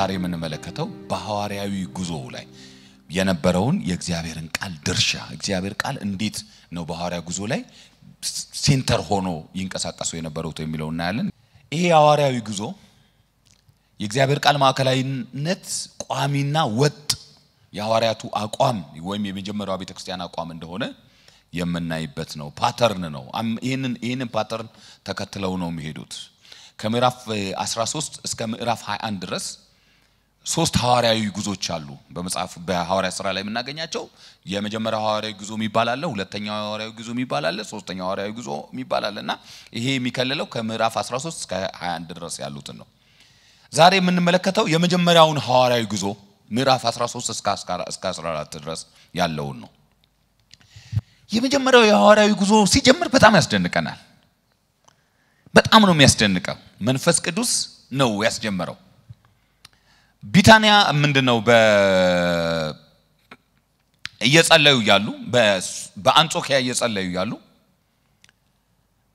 ዛሬ የምንመለከተው በሐዋርያዊ ጉዞ ላይ የነበረውን የእግዚአብሔርን ቃል ድርሻ እግዚአብሔር ቃል እንዴት ነው በሐዋርያዊ ጉዞ ላይ ሴንተር ሆኖ ይንቀሳቀሱ የነበረው የሚለው እናያለን። ይሄ ሐዋርያዊ ጉዞ የእግዚአብሔር ቃል ማዕከላዊነት ቋሚና ወጥ የሐዋርያቱ አቋም ወይም የመጀመሪያው ቤተክርስቲያን አቋም እንደሆነ የምናይበት ነው። ፓተርን ነው። ይሄንን ፓተርን ተከትለው ነው የሚሄዱት። ከምዕራፍ 13 እስከ ምዕራፍ 21 ድረስ ሶስት ሐዋርያዊ ጉዞዎች አሉ በመጽሐፍ በሐዋርያ ሥራ ላይ የምናገኛቸው። የመጀመሪያው ሐዋርያዊ ጉዞ የሚባል አለ፣ ሁለተኛው ሐዋርያዊ ጉዞ የሚባል አለ፣ ሶስተኛው ሐዋርያዊ ጉዞ የሚባል አለና ይሄ የሚከለለው ከምዕራፍ 13 እስከ 21 ድረስ ያሉትን ነው። ዛሬ የምንመለከተው የመጀመሪያውን ሐዋርያዊ ጉዞ ምዕራፍ 13 እስከ 14 ድረስ ያለውን ነው። የመጀመሪያው የሐዋርያዊ ጉዞ ሲጀምር በጣም ያስደንቀናል። በጣም ነው የሚያስደንቀው። መንፈስ ቅዱስ ነው ያስጀመረው። ቢታንያ ምንድነው እየጸለዩ ያሉ በአንጾኪያ እየጸለዩ ያሉ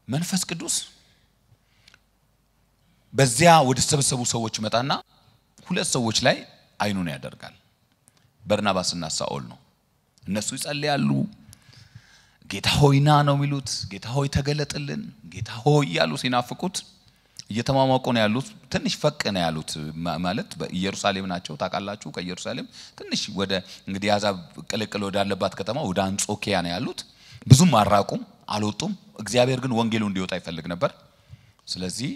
መንፈስ ቅዱስ በዚያ ወደ ተሰበሰቡ ሰዎች መጣና ሁለት ሰዎች ላይ አይኑን ያደርጋል። በርናባስና ሳኦል ነው። እነሱ ይጸልያሉ። ጌታ ሆይና ነው የሚሉት። ጌታ ሆይ ተገለጥልን፣ ጌታ ሆይ ያሉ ሲናፍቁት እየተማማቁ ነው ያሉት። ትንሽ ፈቅ ነው ያሉት ማለት በኢየሩሳሌም ናቸው ታውቃላችሁ። ከኢየሩሳሌም ትንሽ ወደ እንግዲህ ያዛብ ቅልቅል ወዳለባት ከተማ ወደ አንጾኪያ ነው ያሉት። ብዙም አራቁም አልወጡም። እግዚአብሔር ግን ወንጌሉ እንዲወጣ ይፈልግ ነበር። ስለዚህ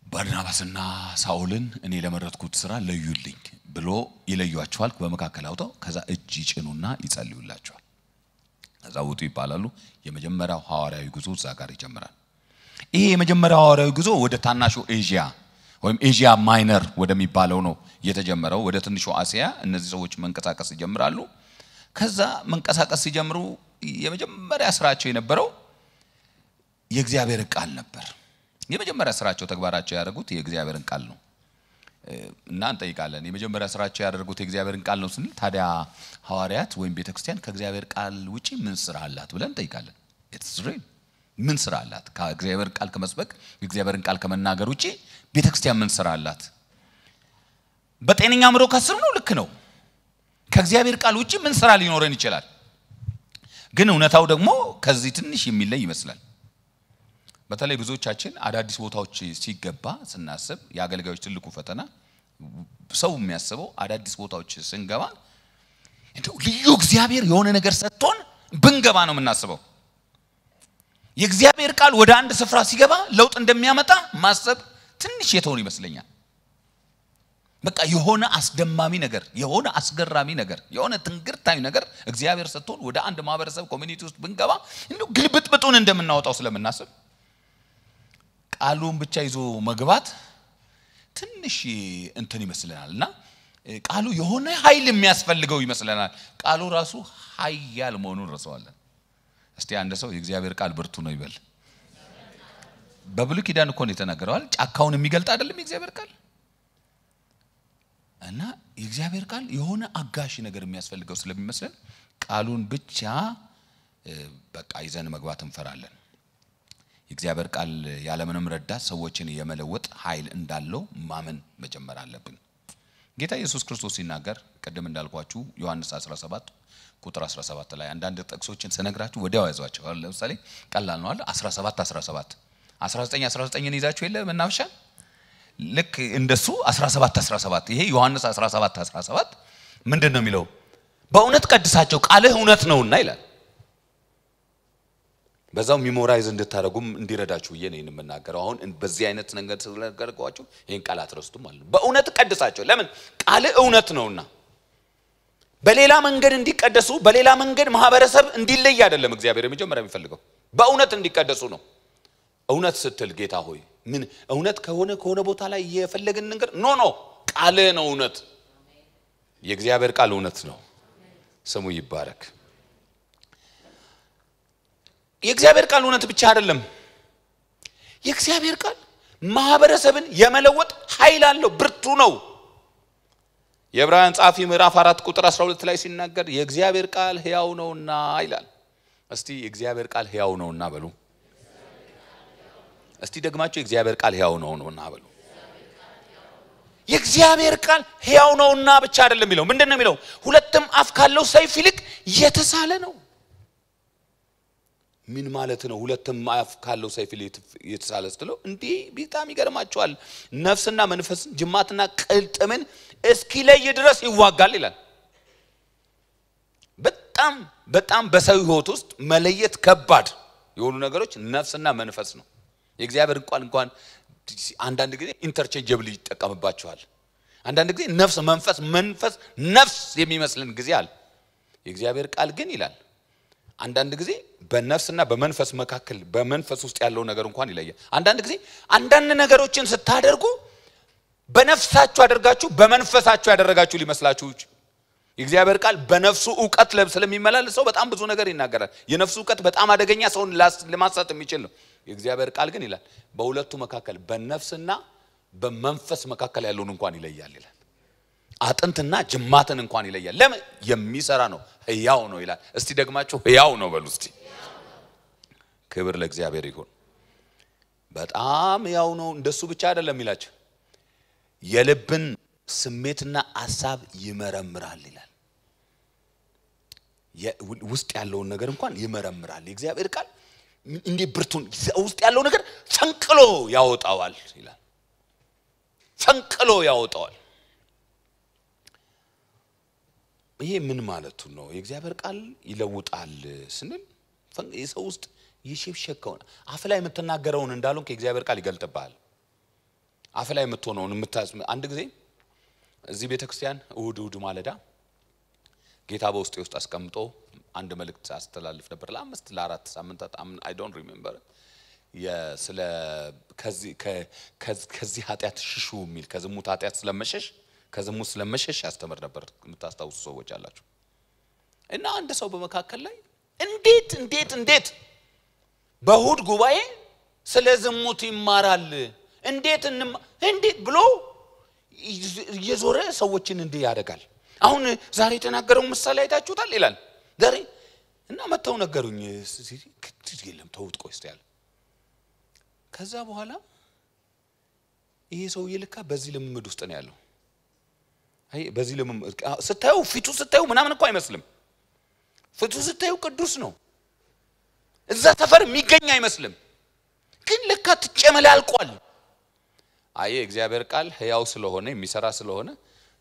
በርናባስና ሳኦልን እኔ ለመረጥኩት ስራ ለዩልኝ ብሎ ይለዩዋቸዋል። በመካከል አውጣው ከዛ እጅ ይጭኑና ይጸልዩላቸዋል። ከዛ ውጡ ይባላሉ። የመጀመሪያው ሐዋርያዊ ጉዞ እዛ ጋር ይጀምራል። ይሄ የመጀመሪያው ሐዋርያዊ ጉዞ ወደ ታናሹ ኤዥያ ወይም ኤዥያ ማይነር ወደሚባለው ነው የተጀመረው። ወደ ትንሹ አሲያ እነዚህ ሰዎች መንቀሳቀስ ይጀምራሉ። ከዛ መንቀሳቀስ ሲጀምሩ የመጀመሪያ ስራቸው የነበረው የእግዚአብሔር ቃል ነበር። የመጀመሪያ ስራቸው ተግባራቸው ያደረጉት የእግዚአብሔርን ቃል ነው። እና እንጠይቃለን የመጀመሪያ ስራቸው ያደረጉት የእግዚአብሔርን ቃል ነው ስንል ታዲያ ሐዋርያት ወይም ቤተክርስቲያን ከእግዚአብሔር ቃል ውጪ ምን ስራ አላት ብለን እንጠይቃለን። ኢትስ ሪል ምን ስራ አላት? ከእግዚአብሔር ቃል ከመስበክ የእግዚአብሔርን ቃል ከመናገር ውጪ ቤተክርስቲያን ምን ስራ አላት? በጤነኛ አእምሮ ካስብ ነው ልክ ነው። ከእግዚአብሔር ቃል ውጪ ምን ስራ ሊኖረን ይችላል? ግን እውነታው ደግሞ ከዚህ ትንሽ የሚለይ ይመስላል። በተለይ ብዙዎቻችን አዳዲስ ቦታዎች ሲገባ ስናስብ የአገልጋዮች ትልቁ ፈተና ሰው የሚያስበው አዳዲስ ቦታዎች ስንገባ እንደው ልዩ እግዚአብሔር የሆነ ነገር ሰጥቶን ብንገባ ነው የምናስበው። የእግዚአብሔር ቃል ወደ አንድ ስፍራ ሲገባ ለውጥ እንደሚያመጣ ማሰብ ትንሽ የተውን ይመስለኛል። በቃ የሆነ አስደማሚ ነገር፣ የሆነ አስገራሚ ነገር፣ የሆነ ትንግርታዊ ነገር እግዚአብሔር ሰጥቶን ወደ አንድ ማህበረሰብ ኮሚኒቲ ውስጥ ብንገባ እንደው ግልብጥብጡን እንደምናወጣው ስለምናስብ ቃሉን ብቻ ይዞ መግባት ትንሽ እንትን ይመስለናልና ቃሉ የሆነ ኃይል የሚያስፈልገው ይመስለናል። ቃሉ ራሱ ኃያል መሆኑን ረሳዋለን። እስቲ አንድ ሰው የእግዚአብሔር ቃል ብርቱ ነው ይበል። በብሉይ ኪዳን እኮ ነው የተናገረው አይደል? ጫካውን የሚገልጥ አይደለም የእግዚአብሔር ቃል። እና የእግዚአብሔር ቃል የሆነ አጋሽ ነገር የሚያስፈልገው ስለሚመስለን ቃሉን ብቻ በቃ ይዘን መግባት እንፈራለን። የእግዚአብሔር ቃል ያለምንም ረዳት ሰዎችን የመለወጥ ኃይል እንዳለው ማመን መጀመር አለብን። ጌታ ኢየሱስ ክርስቶስ ሲናገር ቅድም እንዳልኳችሁ ዮሐንስ 17 ቁጥር 17 ላይ አንዳንድ ጥቅሶችን ስነግራችሁ ወዲያው ያዟቸው። ለምሳሌ ቀላል ነው አይደል? 17 19ን ይዛችሁ የለ መናፈሻ ልክ እንደሱ 17 ይሄ ዮሐንስ 17 ምንድነው የሚለው? በእውነት ቀድሳቸው ቃልህ እውነት ነውና ይላል። በዛው ሚሞራይዝ እንድታረጉም እንዲረዳችሁ ይሄን የምናገረው አሁን በዚህ አይነት ነገር ስለነገርኳችሁ ይሄን ቃል አትረስቱም ማለት ነው። በእውነት ቀድሳቸው ለምን? ቃል እውነት ነውና። በሌላ መንገድ እንዲቀደሱ በሌላ መንገድ ማህበረሰብ እንዲለይ አይደለም እግዚአብሔር የመጀመሪያ የሚፈልገው፣ በእውነት እንዲቀደሱ ነው። እውነት ስትል ጌታ ሆይ ምን እውነት ከሆነ ቦታ ላይ የፈለግን ነገር ኖ ቃል ነው እውነት። የእግዚአብሔር ቃል እውነት ነው። ስሙ ይባረክ። የእግዚአብሔር ቃል እውነት ብቻ አይደለም። የእግዚአብሔር ቃል ማህበረሰብን የመለወጥ ኃይል አለው፣ ብርቱ ነው። የዕብራውያን ጻፊ ምዕራፍ 4 ቁጥር 12 ላይ ሲናገር የእግዚአብሔር ቃል ሕያው ነውና ይላል። እስቲ የእግዚአብሔር ቃል ሕያው ነውና በሉ። እስቲ ደግማችሁ የእግዚአብሔር ቃል ሕያው ነውና በሉ። የእግዚአብሔር ቃል ሕያው ነውና ብቻ አይደለም የሚለው ምንድነው የሚለው ሁለትም አፍ ካለው ሰይፍ ይልቅ የተሳለ ነው ምን ማለት ነው ሁለትም አፍ ካለው ሰይፍ ይልቅ የተሳለ ስትለው እንዴ በጣም ይገርማቸዋል ነፍስና መንፈስን ጅማትና ቅልጥምን እስኪለይ ድረስ ይዋጋል ይላል በጣም በሰው ህይወት ውስጥ መለየት ከባድ የሆኑ ነገሮች ነፍስና መንፈስ ነው የእግዚአብሔር እንኳን አንዳንድ ጊዜ ኢንተርቼንጀብል ይጠቀምባቸዋል አንዳንድ ጊዜ መንፈስ ነፍስ የሚመስልን ጊዜ አለ የእግዚአብሔር ቃል ግን ይላል አንዳንድ ጊዜ በነፍስና በመንፈስ መካከል በመንፈስ ውስጥ ያለው ነገር እንኳን ይለያል አንዳንድ ጊዜ አንዳንድ ነገሮችን ስታደርጉ በነፍሳችሁ አድርጋችሁ በመንፈሳችሁ ያደረጋችሁ ሊመስላችሁ የእግዚአብሔር ቃል በነፍሱ ዕውቀት ስለሚመላለሰው በጣም ብዙ ነገር ይናገራል የነፍሱ ዕውቀት በጣም አደገኛ ሰውን ለማሳት የሚችል ነው የእግዚአብሔር ቃል ግን ይላል በሁለቱ መካከል በነፍስና በመንፈስ መካከል ያለውን እንኳን ይለያል ይላል አጥንትና ጅማትን እንኳን ይለያል ለምን የሚሰራ ነው ሕያው ነው ይላል እስቲ ደግማችሁ ሕያው ነው በሉ እስቲ ክብር ለእግዚአብሔር ይሁን በጣም ሕያው ነው እንደሱ ብቻ አይደለም ይላችሁ የልብን ስሜትና ሐሳብ ይመረምራል ይላል ውስጥ ያለውን ነገር እንኳን ይመረምራል የእግዚአብሔር ቃል እንዴ ብርቱን ውስጥ ያለው ነገር ፈንቅሎ ያወጣዋል ይላል ፈንቅሎ ያወጣዋል ይሄ ምን ማለት ነው የእግዚአብሔር ቃል ይለውጣል ስንል የሰው ውስጥ ይሽብሸከው አፍ ላይ የምትናገረውን እንዳሉን ከእግዚአብሔር ቃል ይገልጥባል አፍ ላይ የምትሆነውን አንድ ጊዜ እዚህ ቤተክርስቲያን እሁድ ማለዳ ጌታ በውስጤ ውስጥ አስቀምጦ አንድ መልእክት አስተላልፍ ነበር ለአምስት ለአራት ሳምንታት I don't remember ስለ ከዚህ ኃጢያት ሽሹ የሚል ከዝሙት ኃጢያት ስለመሸሽ ያስተምር ነበር የምታስታውሱ ሰዎች አላችሁ እና አንድ ሰው በመካከል ላይ እንዴት በእሁድ ጉባኤ ስለ ዝሙት ይማራል እንዴት ብሎ የዞረ ሰዎችን እንዴ ያደርጋል አሁን ዛሬ ተናገረው ምሳሌ አይታችሁታል ይላል ዛሬ እና መተው ነገሩኝ የለም ተውት ቆይስት ያለ ከዛ በኋላ ይሄ ሰው ይልካ በዚህ ልምምድ ውስጥ ነው ያለው አይ በዚህ ልምምድ ስታዩ ፊቱ ስታዩ ምናምን እኮ አይመስልም ፊቱ ስታዩ ቅዱስ ነው እዛ ተፈር የሚገኝ አይመስልም ግን ለካ ተጨመላልቋል አይ እግዚአብሔር ቃል ሕያው ስለሆነ የሚሰራ ስለሆነ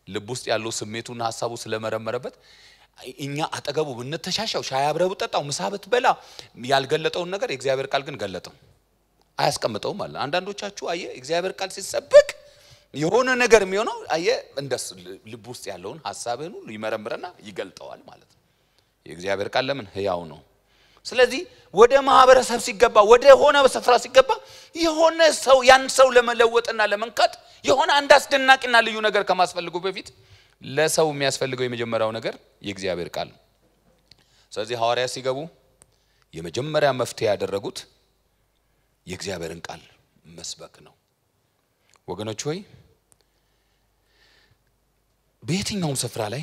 ልብ ውስጥ ያለው ስሜቱና ሐሳቡ ስለመረመረበት እኛ አጠገቡ ብንተሻሻው ሻይ አብረው ጠጣው ምሳበት በላ ያልገለጠውን ነገር የእግዚአብሔር ቃል ግን ገለጠው አያስቀምጠውም ማለት አንዳንዶቻችሁ አየ እግዚአብሔር ቃል ሲሰበክ የሆነ ነገር የሚሆነው አየ እንደስ ልብ ውስጥ ያለውን ሐሳብን ሁሉ ይመረምረና ይገልጠዋል ማለት ነው የእግዚአብሔር ቃል ለምን ሕያው ነው ስለዚህ ወደ ማህበረሰብ ሲገባ ወደ ሆነ ስፍራ ሲገባ የሆነ ሰው ያን ሰው ለመለወጥና ለመንካት የሆነ አንድ አስደናቂና ልዩ ነገር ከማስፈልጉ በፊት ለሰው የሚያስፈልገው የመጀመሪያው ነገር የእግዚአብሔር ቃል ነው ስለዚህ ሐዋርያ ሲገቡ የመጀመሪያ መፍትሄ ያደረጉት የእግዚአብሔርን ቃል መስበክ ነው ወገኖች ሆይ በየትኛውም ስፍራ ላይ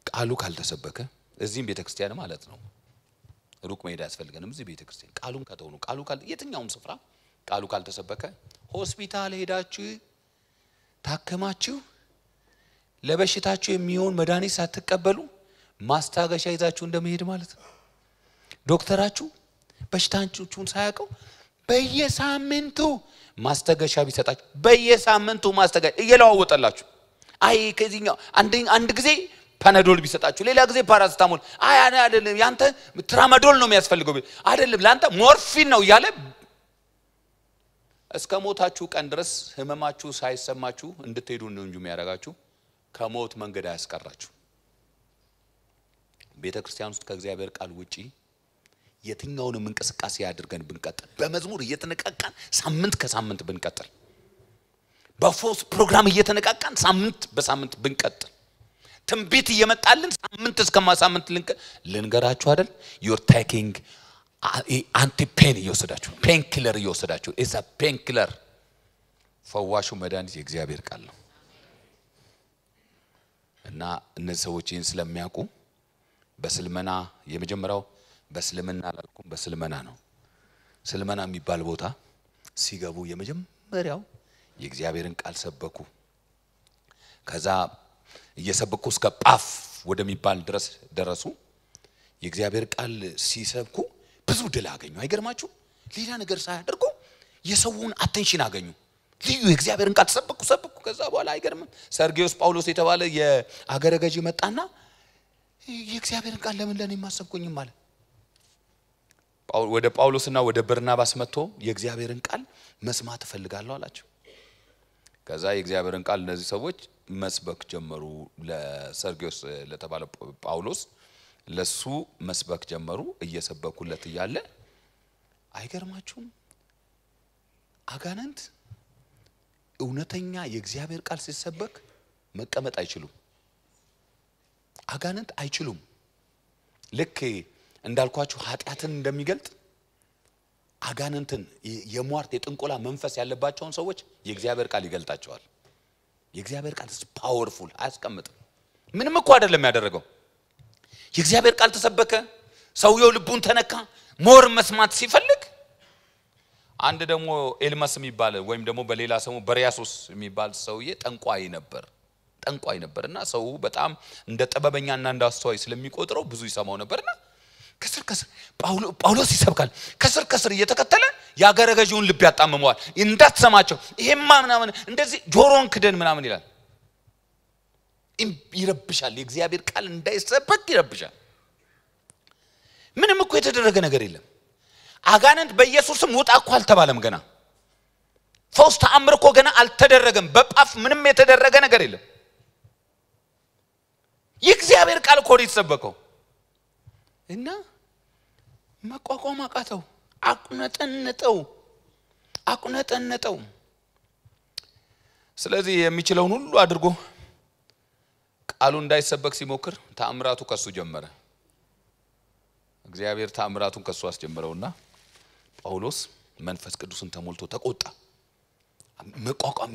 ቃሉ ካልተሰበከ እዚህም ቤተክርስቲያን ማለት ነው ሩቅ መሄድ ያስፈልገንም እዚህ ቤተክርስቲያን ቃሉን ከተውኑ ቃሉ የትኛውም ስፍራ ቃሉ ካልተሰበከ ሆስፒታል ሄዳችሁ ታከማችሁ ለበሽታችሁ የሚሆን መድኃኒት ሳትቀበሉ ማስታገሻ ይዛችሁ እንደመሄድ ማለት ነው ዶክተራችሁ በሽታችሁን ሳያውቀው በየሳምንቱ ማስታገሻ ቢሰጣችሁ በየሳምንቱ ማስታገሻ እየለዋወጣላችሁ አይ ከዚህኛው አንድ ጊዜ ፓናዶል ቢሰጣችሁ ሌላ ጊዜ ፓራስታሞል አይ አይደለም ያንተ ትራማዶል ነው የሚያስፈልገው አይደለም ላንተ ሞርፊን ነው ያለ እስከ ሞታችሁ ቀን ድረስ ህመማችሁ ሳይሰማችሁ እንድትሄዱ ነው እንጂ የሚያረጋችሁ ከሞት መንገድ አያስቀራችሁ ቤተክርስቲያን ውስጥ ከእግዚአብሔር ቃል ውጪ የትኛውንም እንቅስቃሴ ያድርገን ብንቀጥል በመዝሙር እየተነቃቃን ሳምንት ከሳምንት ብንቀጥል በፎስ ፕሮግራም እየተነቃቃን ሳምንት በሳምንት ብንቀጥል ትንቢት እየመጣልን ሳምንት እስከማሳምንት ልንገራችሁ አይደል you're taking anti pain እየወሰዳችሁ pain killer እየወሰዳችሁ is a pain killer ፈዋሹ መድኃኒት የእግዚአብሔር ቃል ነው እና እነዚህ ሰዎች ይህን ስለሚያውቁ በስልመና የመጀመሪያው በስልምና አላልኩም በስልመና ነው ስልመና የሚባል ቦታ ሲገቡ የመጀመሪያው የእግዚአብሔርን ቃል ሰበኩ ከዛ እየሰበኩ እስከ ጳፍ ወደሚባል ድረስ ደረሱ የእግዚአብሔር ቃል ሲሰብኩ ብዙ ድል አገኙ አይገርማችሁ ሌላ ነገር ሳያደርጉ የሰውን አቴንሽን አገኙ ልዩ የእግዚአብሔርን ቃል ሰበኩ ከዛ በኋላ አይገርምም ሰርጊዮስ ጳውሎስ የተባለ የአገረ ገዢ መጣና የእግዚአብሔርን ቃል ለምን ለኔ ማሰብኩኝም ማለት ወደ ጳውሎስና ወደ በርናባስ መጥቶ የእግዚአብሔርን ቃል መስማት ፈልጋለሁ አላቸው ከዛ የእግዚአብሔርን ቃል እነዚህ ሰዎች መስበክ ጀመሩ ለሰርጊዮስ ለተባለ ጳውሎስ ለሱ መስበክ ጀመሩ እየሰበኩለት ይያለ አይገርማችሁም አጋንንት እውነተኛ የእግዚአብሔር ቃል ሲሰበክ መቀመጥ አይችሉም አጋንንት አይችሉም ልክ እንዳልኳችሁ ኃጢያትን እንደሚገልጥ አጋንንትን የሟርት የጥንቆላ መንፈስ ያለባቸውን ሰዎች የእግዚአብሔር ቃል ይገልጣቸዋል የእግዚአብሔር ቃል ፓወርፉል አያስቀምጥም ምንም እኮ አይደለም ያደረገው የእግዚአብሔር ቃል ተሰበከ ሰውየው ልቡን ተነካ ሞር መስማት ሲፈልግ አንድ ደግሞ ኤልማስ የሚባል ወይም ደግሞ በሌላ ስሙ በሪያሶስ የሚባል ሰውዬ ጠንቋይ ነበርና ሰው በጣም እንደ ጥበበኛና እንደ አስተዋይ ስለሚቆጥረው ብዙ ይሰማው ነበርና ከስር ጳውሎስ ይሰብካል ከስር እየተከተለ ያገረ ገዢውን ልብ ያጣመመዋል እንዳትሰማቸው ይሄማ ምናምን እንደዚህ ጆሮን ክደን ምናምን ይላል ይረብሻል የእግዚአብሔር ቃል እንዳይሰበክ ይረብሻል ምንም እኮ የተደረገ ነገር የለም አጋንንት በኢየሱስም ውጣ እኮ አልተባለም ገና ፈውስ ተአምር እኮ ገና አልተደረገም በጳፍ ምንም የተደረገ ነገር የለም የእግዚአብሔር ቃል እኮ ይተሰበከው እና መቋቋም አቃተው አቁነጠነጠው ስለዚህ የሚችለውን ሁሉ አድርጎ ቃሉ እንዳይሰበክ ሲሞክር ተአምራቱ ከሱ ጀመረ እግዚአብሔር ተአምራቱን ከሱ አስጀመረውና ጳውሎስ መንፈስ ቅዱስን ተሞልቶ ተቆጣ መቋቋም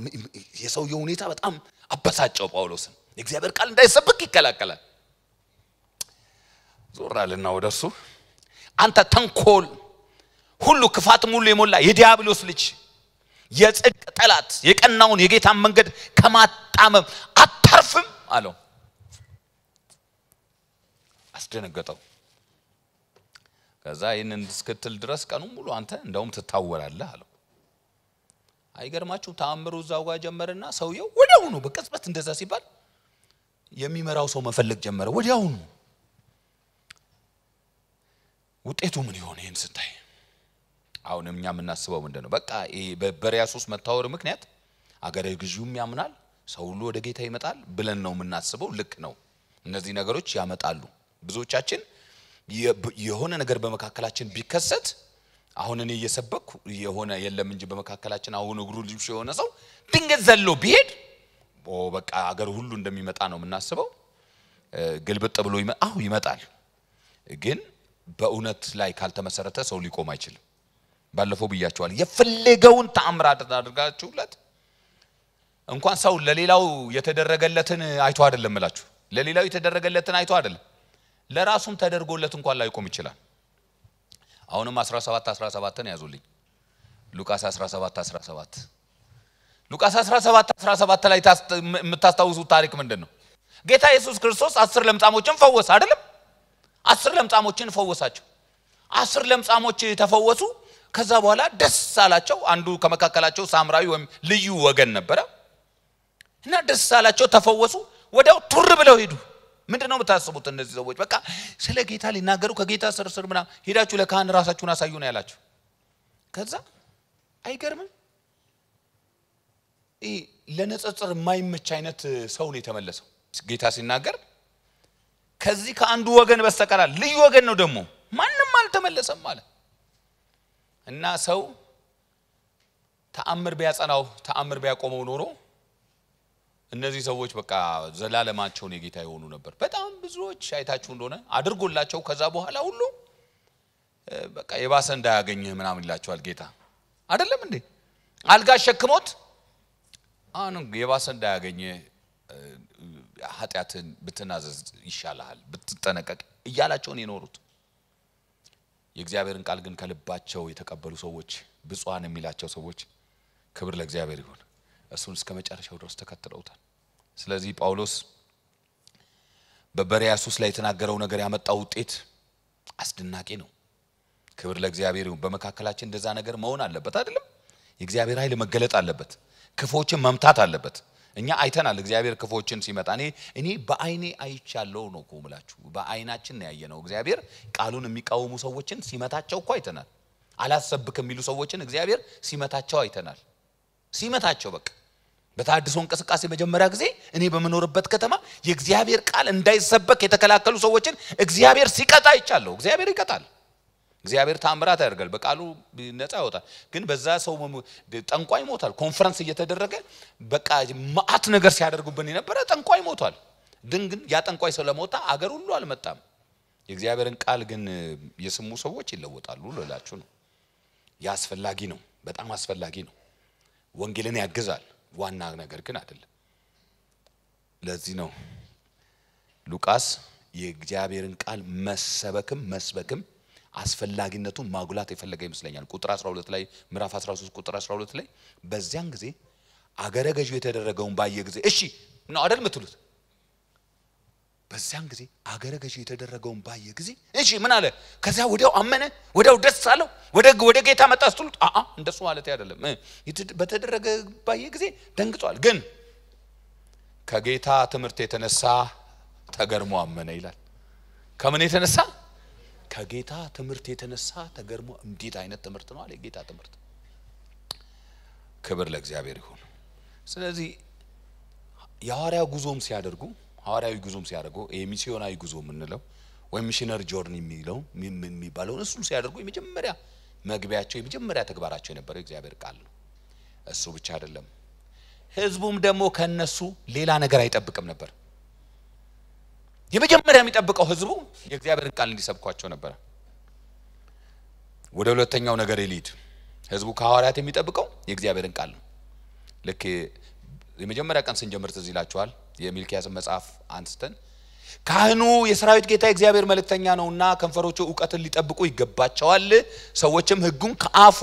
የሰውየው ሁኔታ በጣም አበሳጨው ጳውሎስን እግዚአብሔር ቃል እንዳይሰበክ ይከላከላል ዞራልና ወደሱ አንተ ተንኮል ሁሉ ክፋት ሙሉ የሞላ የዲያብሎስ ልጅ የጽድቅ ጠላት የቀናውን የጌታን መንገድ ከማጣመም አታርፍም አለው አስደነገጠው ከዛ ይሄንን እስክትል ድረስ ቀኑ ሙሉ አንተ እንደውም ትታወራለህ አለው አይገርማችሁ ተአምሩ ዛው ጋር ጀመረና ሰውየው ወዲያው ነው በቅጽበት እንደዛ ሲባል የሚመራው ሰው መፈለግ ጀመረ ወዲያው ነው ውጤቱ ምን ይሆን ይሄን ስታይ አሁን እኛ ምናስበው ምንድነው በቃ በበሪያሶስ መታወር ምክንያት አገረ ግዢውም ያምናል ሰው ሁሉ ወደ ጌታ ይመጣል ብለን ነው ምናስበው ልክ ነው እነዚህ ነገሮች ያመጣሉ ብዙዎቻችን የሆነ ነገር በመካከላችን ቢከሰት አሁን እኔ እየሰበኩ የሆነ የለም እንጂ በመካከላችን አሁን እግሩ ልጅ የሆነ ሰው ድንገት ዘሎ ቢሄድ በቃ አገር ሁሉ እንደሚመጣ ነው ምናስበው ግልብጥ ብሎ ይመጣል ግን በእውነት ላይ ካልተመሰረተ ሰው ሊቆም አይችልም ባለፈው ብያቸዋል የፈለገውን ተአምራት አድርጋችሁለት እንኳን ሰው ለሌላው የተደረገለትን አይቶ አይደለም እላችሁ ለሌላው የተደረገለትን አይቶ አይደለም ለራሱም ተደርጎለት እንኳን ላይቆም ይችላል አሁንም 17:17 ያዙልኝ ሉቃስ 17:17 ሉቃስ 17:17 ላይ የምታስታውሱት ታሪክ ምንድነው ጌታ ኢየሱስ ክርስቶስ 10 ለምጻሞችን ፈወሰ አይደለም 10 ለምጻሞችን ፈወሳቸው 10 ለምጻሞች ተፈወሱ ከዛ በኋላ ደስ አላቸው አንዱ ከመካከላቸው ሳምራዊ ወይም ልዩ ወገን ነበር እና ደስ አላቸው ተፈወሱ ወዲያው ቱር ብለው ሄዱ ምንድነው የምታስቡት እነዚህ ሰዎች በቃ ስለ ጌታ ሊናገሩ ከጌታ ስር ምና ሄዳችሁ ለካህን ራሳችሁን አሳዩ ነው ያላችሁ ከዛ አይገርምም ለነጽጽር የማይመች አይነት ሰው ነው የተመለሰው ጌታ ሲናገር ከዚህ ከአንዱ ወገን በስተቀር ልዩ ወገን ነው ደግሞ ማንንም አልተመለሰም ማለት እና ሰው ተአምር ቢያጸናው ተአምር ቢያቆመው ኖሮ እነዚህ ሰዎች በቃ ዘላለማቸውን የጌታ ይሆኑ ነበር በጣም ብዙዎች አይታችሁ እንደሆነ አድርጎላቸው ከዛ በኋላ ሁሉ በቃ የባሰ እንዳያገኝ ምናምን ይላቸዋል ጌታ አይደለም እንዴ አልጋ ሸክሞት አሁን የባሰ እንዳያገኝ ኃጢያትን ብትናዘዝ ይሻላል ብትጠነቀቅ እያላቸው ነው የኖሩት የእግዚአብሔርን ቃል ግን ከልባቸው የተቀበሉ ሰዎች ብፁዓን የሚላቸው ሰዎች ክብር ለእግዚአብሔር ይሁን እሱን እስከ መጨረሻው ድረስ ተከትለውታል ስለዚህ ጳውሎስ በበሪያሱስ ላይ የተናገረው ነገር ያመጣው ውጤት አስደናቂ ነው ክብር ለእግዚአብሔር ይሁን በመካከላችን እንደዛ ነገር መሆን አለበት አይደለም የእግዚአብሔር ኃይል መገለጥ አለበት ክፎችን መምታት አለበት እኛ አይተናል እግዚአብሔር ክፎችን ሲመጣ እኔ በአይኔ አይቻለው ነው ቆምላችሁ በአይናችን ነው ያየነው እግዚአብሔር ቃሉን የሚቃወሙ ሰዎችን ሲመታቸው እኮ አይተናል አላሰብክም የሚሉ ሰዎችን እግዚአብሔር ሲመታቸው አይተናል ሲመታቸው በቃ በታድሶ እንቅስቃሴ መጀመሪያ ጊዜ እኔ በመኖርበት ከተማ የእግዚአብሔር ቃል እንዳይሰበክ የተከላከሉ ሰዎችን እግዚአብሔር ሲቀጣ አይቻለው እግዚአብሔር ይቀጣል እግዚአብሔር ታምራት ያደርጋል በቃሉ ነፃ ያወጣል ግን በዛ ሰው ጠንቋይ ሞታል ኮንፈረንስ እየተደረገ በቃ ማአት ነገር ሲያደርጉብን የነበረ ጠንቋይ ሞታል ድንግን ያ ጠንቋይ ሰው ለሞታ አገር ሁሉ አልመጣም የእግዚአብሔርን ቃል ግን የስሙ ሰዎች ይለወጣሉ ለላችሁ ነው ያስፈልጋጊ ነው በጣም አስፈልጋጊ ነው ወንጌልን ያግዛል ዋና ነገር ግን አይደለም ለዚህ ነው ሉቃስ የእግዚአብሔርን ቃል መስበክም አስፈልጋጊነቱን ማጉላት የፈለገ ይመስለኛል ቁጥር 12 ላይ ምዕራፍ 13 ቁጥር 12 ላይ በዚያን ጊዜ አገረ ገዡ የተደረገውን ባየ ጊዜ እሺ ነው አይደል ምትሉት በዚያን ጊዜ አገረ ገዢ የተደረገውን ባየ ጊዜ እሺ ምን አለ ከዛ ወዲያው አመነ ወዲያው ደስ አለው ወደ ጌታ መጣ ስትሉት እንደሱ ማለት አይደለም በተደረገ ባየ ጊዜ ደንግጧል ግን ከጌታ ትምህርት የተነሳ ተገርሞ አመነ ይላል ከምን የተነሳ ከጌታ ትምህርት የተነሳ ተገርሞ እንዴት አይነት ትምህርት ነው አለ ጌታ ትምህርት ክብር ለእግዚአብሔር ይሁን ስለዚህ የሐዋርያው ጉዞም ሲያደርጉ ሐዋርያዊ ጉዞም ሲያደርጉ የሚስዮናዊ ጉዞ ምንለው ወይ ሚሽነሪ ጆርኒ የሚባለው እሱም ሲያደርጉ የመጀመሪያ መግቢያቸው የመጀመሪያ ተግባራቸው የነበረው እግዚአብሔር ቃል ነው እሱ ብቻ አይደለም ህዝቡም ደግሞ ከነሱ ሌላ ነገር አይጠብቅም ነበር የመጀመሪያ የሚጠብቀው ህዝቡ የእግዚአብሔርን ቃል እንዲሰብኳቸው ነበር ወደ ሁለተኛው ነገር ይልድ ህዝቡ ከሐዋርያት የሚጠብቀው የእግዚአብሔርን ቃል ነው ለከ የመጀመሪያ ቀን ስንጀምር ትዝ ይላችኋል የሚልኪያስ መጽሐፍ አንስተን ካህኑ የሰራዊት ጌታ እግዚአብሔር መልእክተኛ ነውና ከንፈሮቹ ዕውቀትን ሊጠብቁ ይገባቸዋል ሰዎችም ህጉን ከአፉ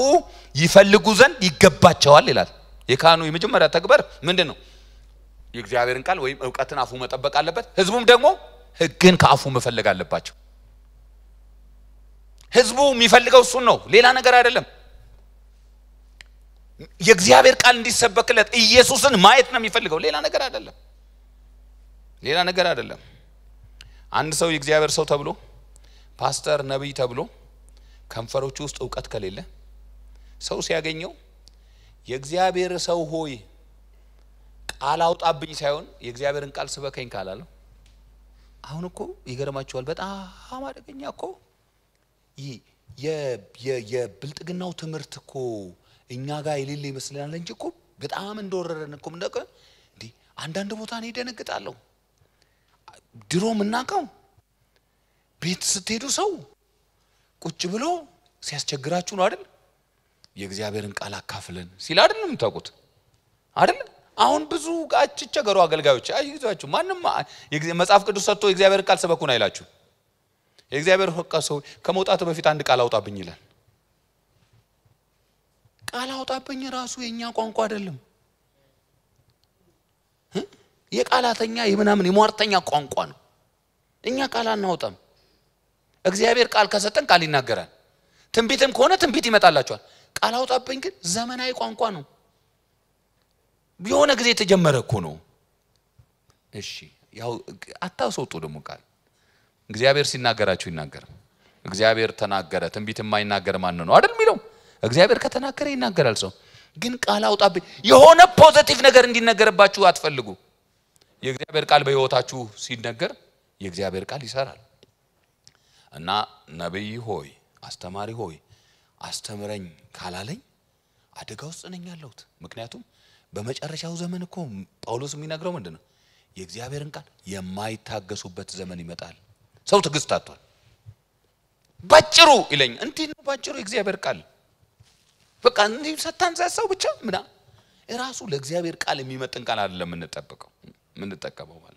ይፈልጉ ዘንድ ይገባቸዋል ይላል የካህኑ የመጀመሪያ ተግባር ምንድነው የእግዚአብሔርን ቃል ወይም ዕውቀትን አፉ መጠበቅ አለበት ህዝቡም ደግሞ ህግን ከአፉ መፈለግ አለባቸው ህዝቡ የሚፈልገው እሱ ነው ሌላ ነገር አይደለም የእግዚአብሔር ቃል እንዲሰበክለት ኢየሱስን ማየት ነው የሚፈልገው ሌላ ነገር አይደለም አንድ ሰው የእግዚአብሔር ሰው ተብሎ ፓስተር ነብይ ተብሎ ከንፈሮቹ ውስጥ ዕውቀት ከሌለ ሰው ሲያገኘው የእግዚአብሔር ሰው ሆይ ቃል አውጣብኝ ሳይሆን የእግዚአብሔርን ቃል ስበከኝ ካላለው አሁን እኮ ይገርማችኋል በጣም አደገኛ እኮ የብልጥግናው ትምህርት እኮ እኛ ጋር የሌለ ይመስልናል እንጂ እኮ በጣም እንደወረረን እኮ እንደቀ እንዴ አንዳንድ ቦታ ነው ይደነግጣለሁ ድሮ ምናቀው ቤት ስትሄዱ ሰው ቁጭ ብሎ ሲያስቸግራችሁ ነው አይደል የእግዚአብሔርን ቃል አካፍለን ሲል አይደለም ታውቁት አይደል አሁን ብዙ ጋጭቸገሩ አገልጋዮች አይዟችሁ ማንንም መጽሐፍ ቅዱስ ሰጥቶ የእግዚአብሔር ቃል ሰበኩን አይላችሁ የእግዚአብሔር ቃል ሰው ከመውጣቱ በፊት አንድ ቃል አውጣብኝ ይላል ቃል አውጣብኝ ራሱ የኛ ቋንቋ አይደለም የቃላተኛ የምናምን የሟርተኛ ቋንቋ ነው እኛ ቃል አናውጣም እግዚአብሔር ቃል ከሰጠን ቃል ይናገራል ትንቢትም ከሆነ ትንቢት ይመጣላችኋል ቃል አውጣብኝ ግን ዘመናዊ ቋንቋ ነው ቢሆነ ጊዜ ተጀመረ እኮ ነው እሺ ያው አታውሰውጡ ደሞ ቃል እግዚአብሔር ሲናገራችሁ ይናገር እግዚአብሔር ተናገረ ትንቢት የማይናገር ማን ነው አይደል ሚለው እግዚአብሔር ከተናገረ ይናገራል ሰው ግን ቃል አውጣብኝ የሆነ ፖዚቲቭ ነገር እንዲነገርባችሁ አትፈልጉ የእግዚአብሔር ቃል በህይወታችሁ ሲነገር የእግዚአብሔር ቃል ይሰራል እና ነብይ ሆይ አስተማሪ ሆይ አስተምረኝ ካላለኝ አደጋ ውስጥ ነኝ ያለሁት ምክንያቱም በመጨረሻው ዘመን እኮ ጳውሎስ የሚነግረው ምንድነው የእግዚአብሔርን ቃል የማይታገሱበት ዘመን ይመጣል ሰው ትግስት አጥቷል ባጭሩ ይለኝ እንዴ ነው ባጭሩ የእግዚአብሔር ቃል በቃ እንዴ ሰታንዛሳው ብቻ ምና ራሱ ለእግዚአብሔር ቃል የሚመጥን ቃል አይደለም ምን ተጠቀመው ማለት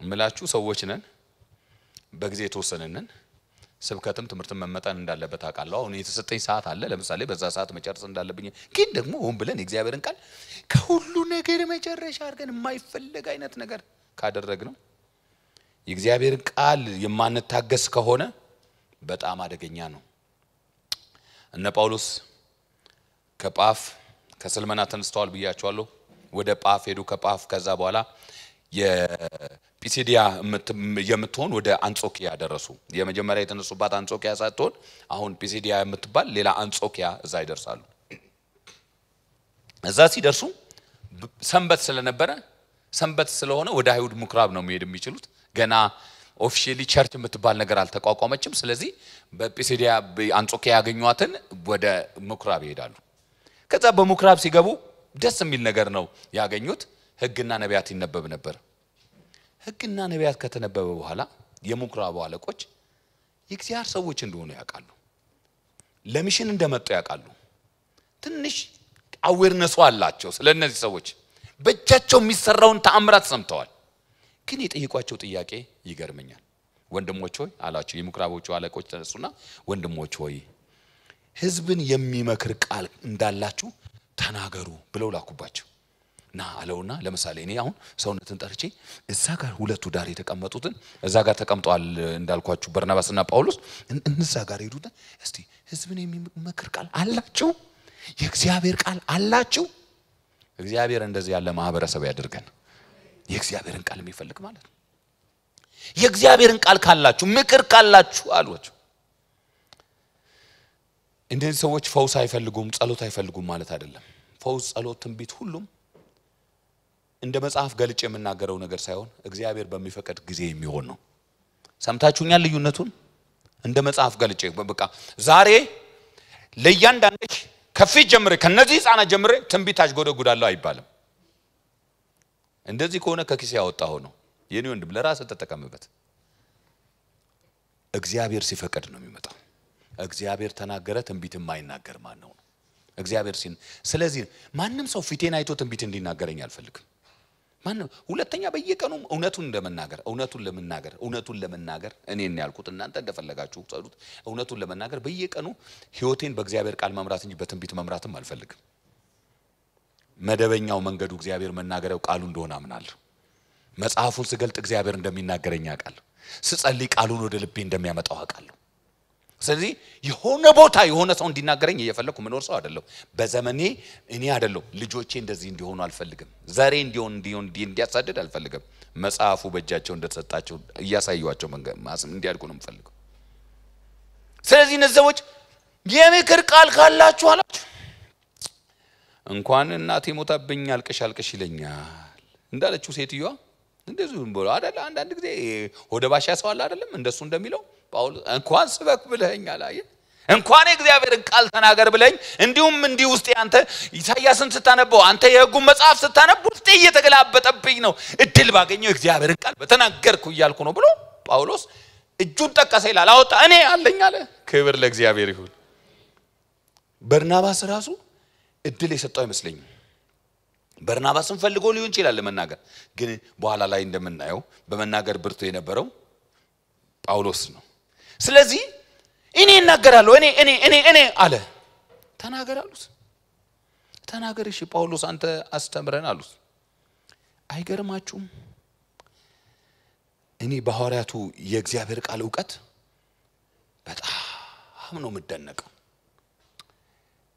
እምላችሁ ሰዎች ነን በጊዜ ተወሰነነን ስብከትም ትምህርትም መመጠን እንዳለበት አውቃለሁ አሁን የተሰጠኝ ሰዓት አለ ለምሳሌ በዛ ሰዓት መጨረስ እንዳለብኝ ግን ደግሞ ሆን ብለን እግዚአብሔርን ቃል ከሁሉ ነገር መጨረሻ አድርገን የማይፈልግ አይነት ነገር ካደረግነው የእግዚአብሔርን ቃል የማንታገስ ከሆነ በጣም አደገኛ ነው እነ ጳውሎስ ከጳፍ ከስልመና ተነስተዋል ብያቸዋለሁ ወደ ጳፍ ሄዱ ከጳፍ ከዛ በኋላ የጲሲዲያ የምትሆን ወደ አንጾኪያ ደረሱ የመጀመሪያ የተነሱባት አንጾኪያ ሳትሆን አሁን ጲሲዲያ የምትባል ሌላ አንጾኪያ እዛ ይደርሳሉ እዛ ሲደርሱ ሰንበት ስለነበረ ሰንበት ስለሆነ ወደ አይሁድ ምኩራብ ነው መሄድ የሚችሉት ገና ኦፊሻሊ ቸርች የምትባል ነገር አልተቋቋመችም ስለዚህ በጲሲዲያ አንጾኪያ ያገኙዋትን ወደ ምኩራብ ይሄዳሉ ከዛ በምኩራብ ሲገቡ ደስ የሚል ነገር ነው ያገኙት ህግና ነቢያት ይነበብ ነበር ህግና ነቢያት ከተነበበ በኋላ የምኩራቡ አለቆች የእግዚአብሔር ሰዎች እንደሆኑ ያውቃሉ ለሚሽን እንደመጡ ያውቃሉ ትንሽ አዌርነሱ አላቸው ስለነዚህ ሰዎች በእጃቸው የሚሰራውን ተአምራት ሰምተዋል ግን የጠየቋቸው ጥያቄ ይገርመኛል ወንድሞች ሆይ አላቸው የምኩራቦቹ አለቆች ተነሱና ወንድሞች ሆይ ህዝብን የሚመክር ቃል እንዳላችሁ ተናገሩ ብለው ላኩባቸው ና አለውና ለምሳሌ እኔ አሁን ሰውነትን ጠርቼ እዛ ጋር ሁለቱ ዳር የተቀመጡትን እዛ ጋር ተቀምጧል እንዳልኳችሁ በርናባስና ጳውሎስ እንዛ ጋር ሄዱና እስቲ ህዝብን የሚመክር ቃል አላችሁ የእግዚአብሔር ቃል አላችሁ እግዚአብሔር እንደዚህ ያለ ማህበረሰብ ያድርገን የእግዚአብሔርን ቃል የሚፈልግ ማለት ነው የእግዚአብሔርን ቃል ካላችሁ ምክር ካላችሁ አሏቸው እንደዚህ ሰዎች ፈውስ አይፈልጉም ጸሎት አይፈልጉም ማለት አይደለም ፈውስ ጸሎት ትንቢት ሁሉም እንደ መጽሐፍ ገልጬ የምናገረው ነገር ሳይሆን እግዚአብሔር በሚፈቀድ ጊዜ የሚሆን ነው ሰምታችሁኛል ልዩነቱን እንደ መጽሐፍ ገልጬ በቃ ዛሬ ለእያንዳንድሽ ከፊት ጀምሬ ከነዚህ ህፃናት ጀምሬ ትንቢት አሽጎደጉዳለሁ አይባልም እንደዚህ ከሆነ ከኪስ ያወጣው ነው የኔ ወንድም ለራስ ተጠቀምበት እግዚአብሔር ሲፈቀድ ነው የሚመጣው እግዚአብሔር ተናገረ ትንቢት የማይናገር ማን ነው እግዚአብሔር ሲን ስለዚህ ማንንም ሰው ፊቴን አይቶ ትንቢት እንዲናገረኝ አልፈልግም ማንንም ሁለተኛ በየቀኑ እውነቱን ለመናገር እኔን ያልኩት እናንተ እንደፈለጋችሁ ጸሉት እውነቱን ለመናገር በየቀኑ ህይወቴን በእግዚአብሔር ቃል መምራት እንጂ በትንቢት መምራትም አልፈልግም መደበኛው መንገዱ እግዚአብሔር መናገረው ቃሉ እንደሆነ አምናለሁ መጽሐፉን ስገልጥ እግዚአብሔር እንደሚናገረኝ አውቃለሁ ስጸልይ ቃሉን ወደ ልቤ እንደሚያመጣው አውቃለሁ ስለዚህ የሆነ ቦታ የሆነ ሰው እንዲናገረኝ እየፈለኩ መኖር ሰው አይደለም በዘመኔ እኔ አይደለም ልጆቼ እንደዚህ እንዲሆኑ አልፈልግም ዛሬ እንዲያሳደድ አልፈልግም መጽሐፉ በእጃቸው እንደተሰጣቸው እያሳዩዋቸው ማስም እንዲያድጉ ነው የምፈልገው ስለዚህ እነዚህ ሰዎች የምክር ቃል ካላችሁ አላችሁ እንኳን እናቴ ሞታብኝ አልቀሽ ይለኛል እንዳለችው ሴትዮዋ እንደዚህ ብሎ አይደል አንዳንድ ጊዜ ወደ ባሻ ሰው አለ አይደለም እንደሱ እንደሚለው ጳውሎስ እንኳን ስበክ ብለኸኛል አየ እንኳን እግዚአብሔርን ቃል ተናገር ብለኝ እንዲሁም እንዲህ ውስጥ ያንተ ኢሳይያስን ስታነበው አንተ የሕጉን መጽሐፍ ስታነበው ውስጥ እየተገላበጠብኝ ነው እድል ባገኘው እግዚአብሔርን ቃል በተናገርኩ ይያልኩ ነው ብሎ ጳውሎስ እጁን ጠቀሰ ይላል አወጣ እኔ አለኝ አለ ክብር ለእግዚአብሔር ይሁን በርናባስ ራሱ እድል የሰጠው አይመስልኝም በርናባስን ፈልጎ ሊሆን ይችላል ለመናገር ግን በኋላ ላይ እንደምናየው በመናገር ብርቱ የነበረው ጳውሎስ ነው ስለዚህ እኔ እናገራለሁ እኔ አለ ተናገር አሉት ተናገር እሺ ጳውሎስ አንተ አስተምረን አሉት አይገርማችሁም እኔ በሐዋርያቱ የእግዚአብሔር ቃል ዕውቀት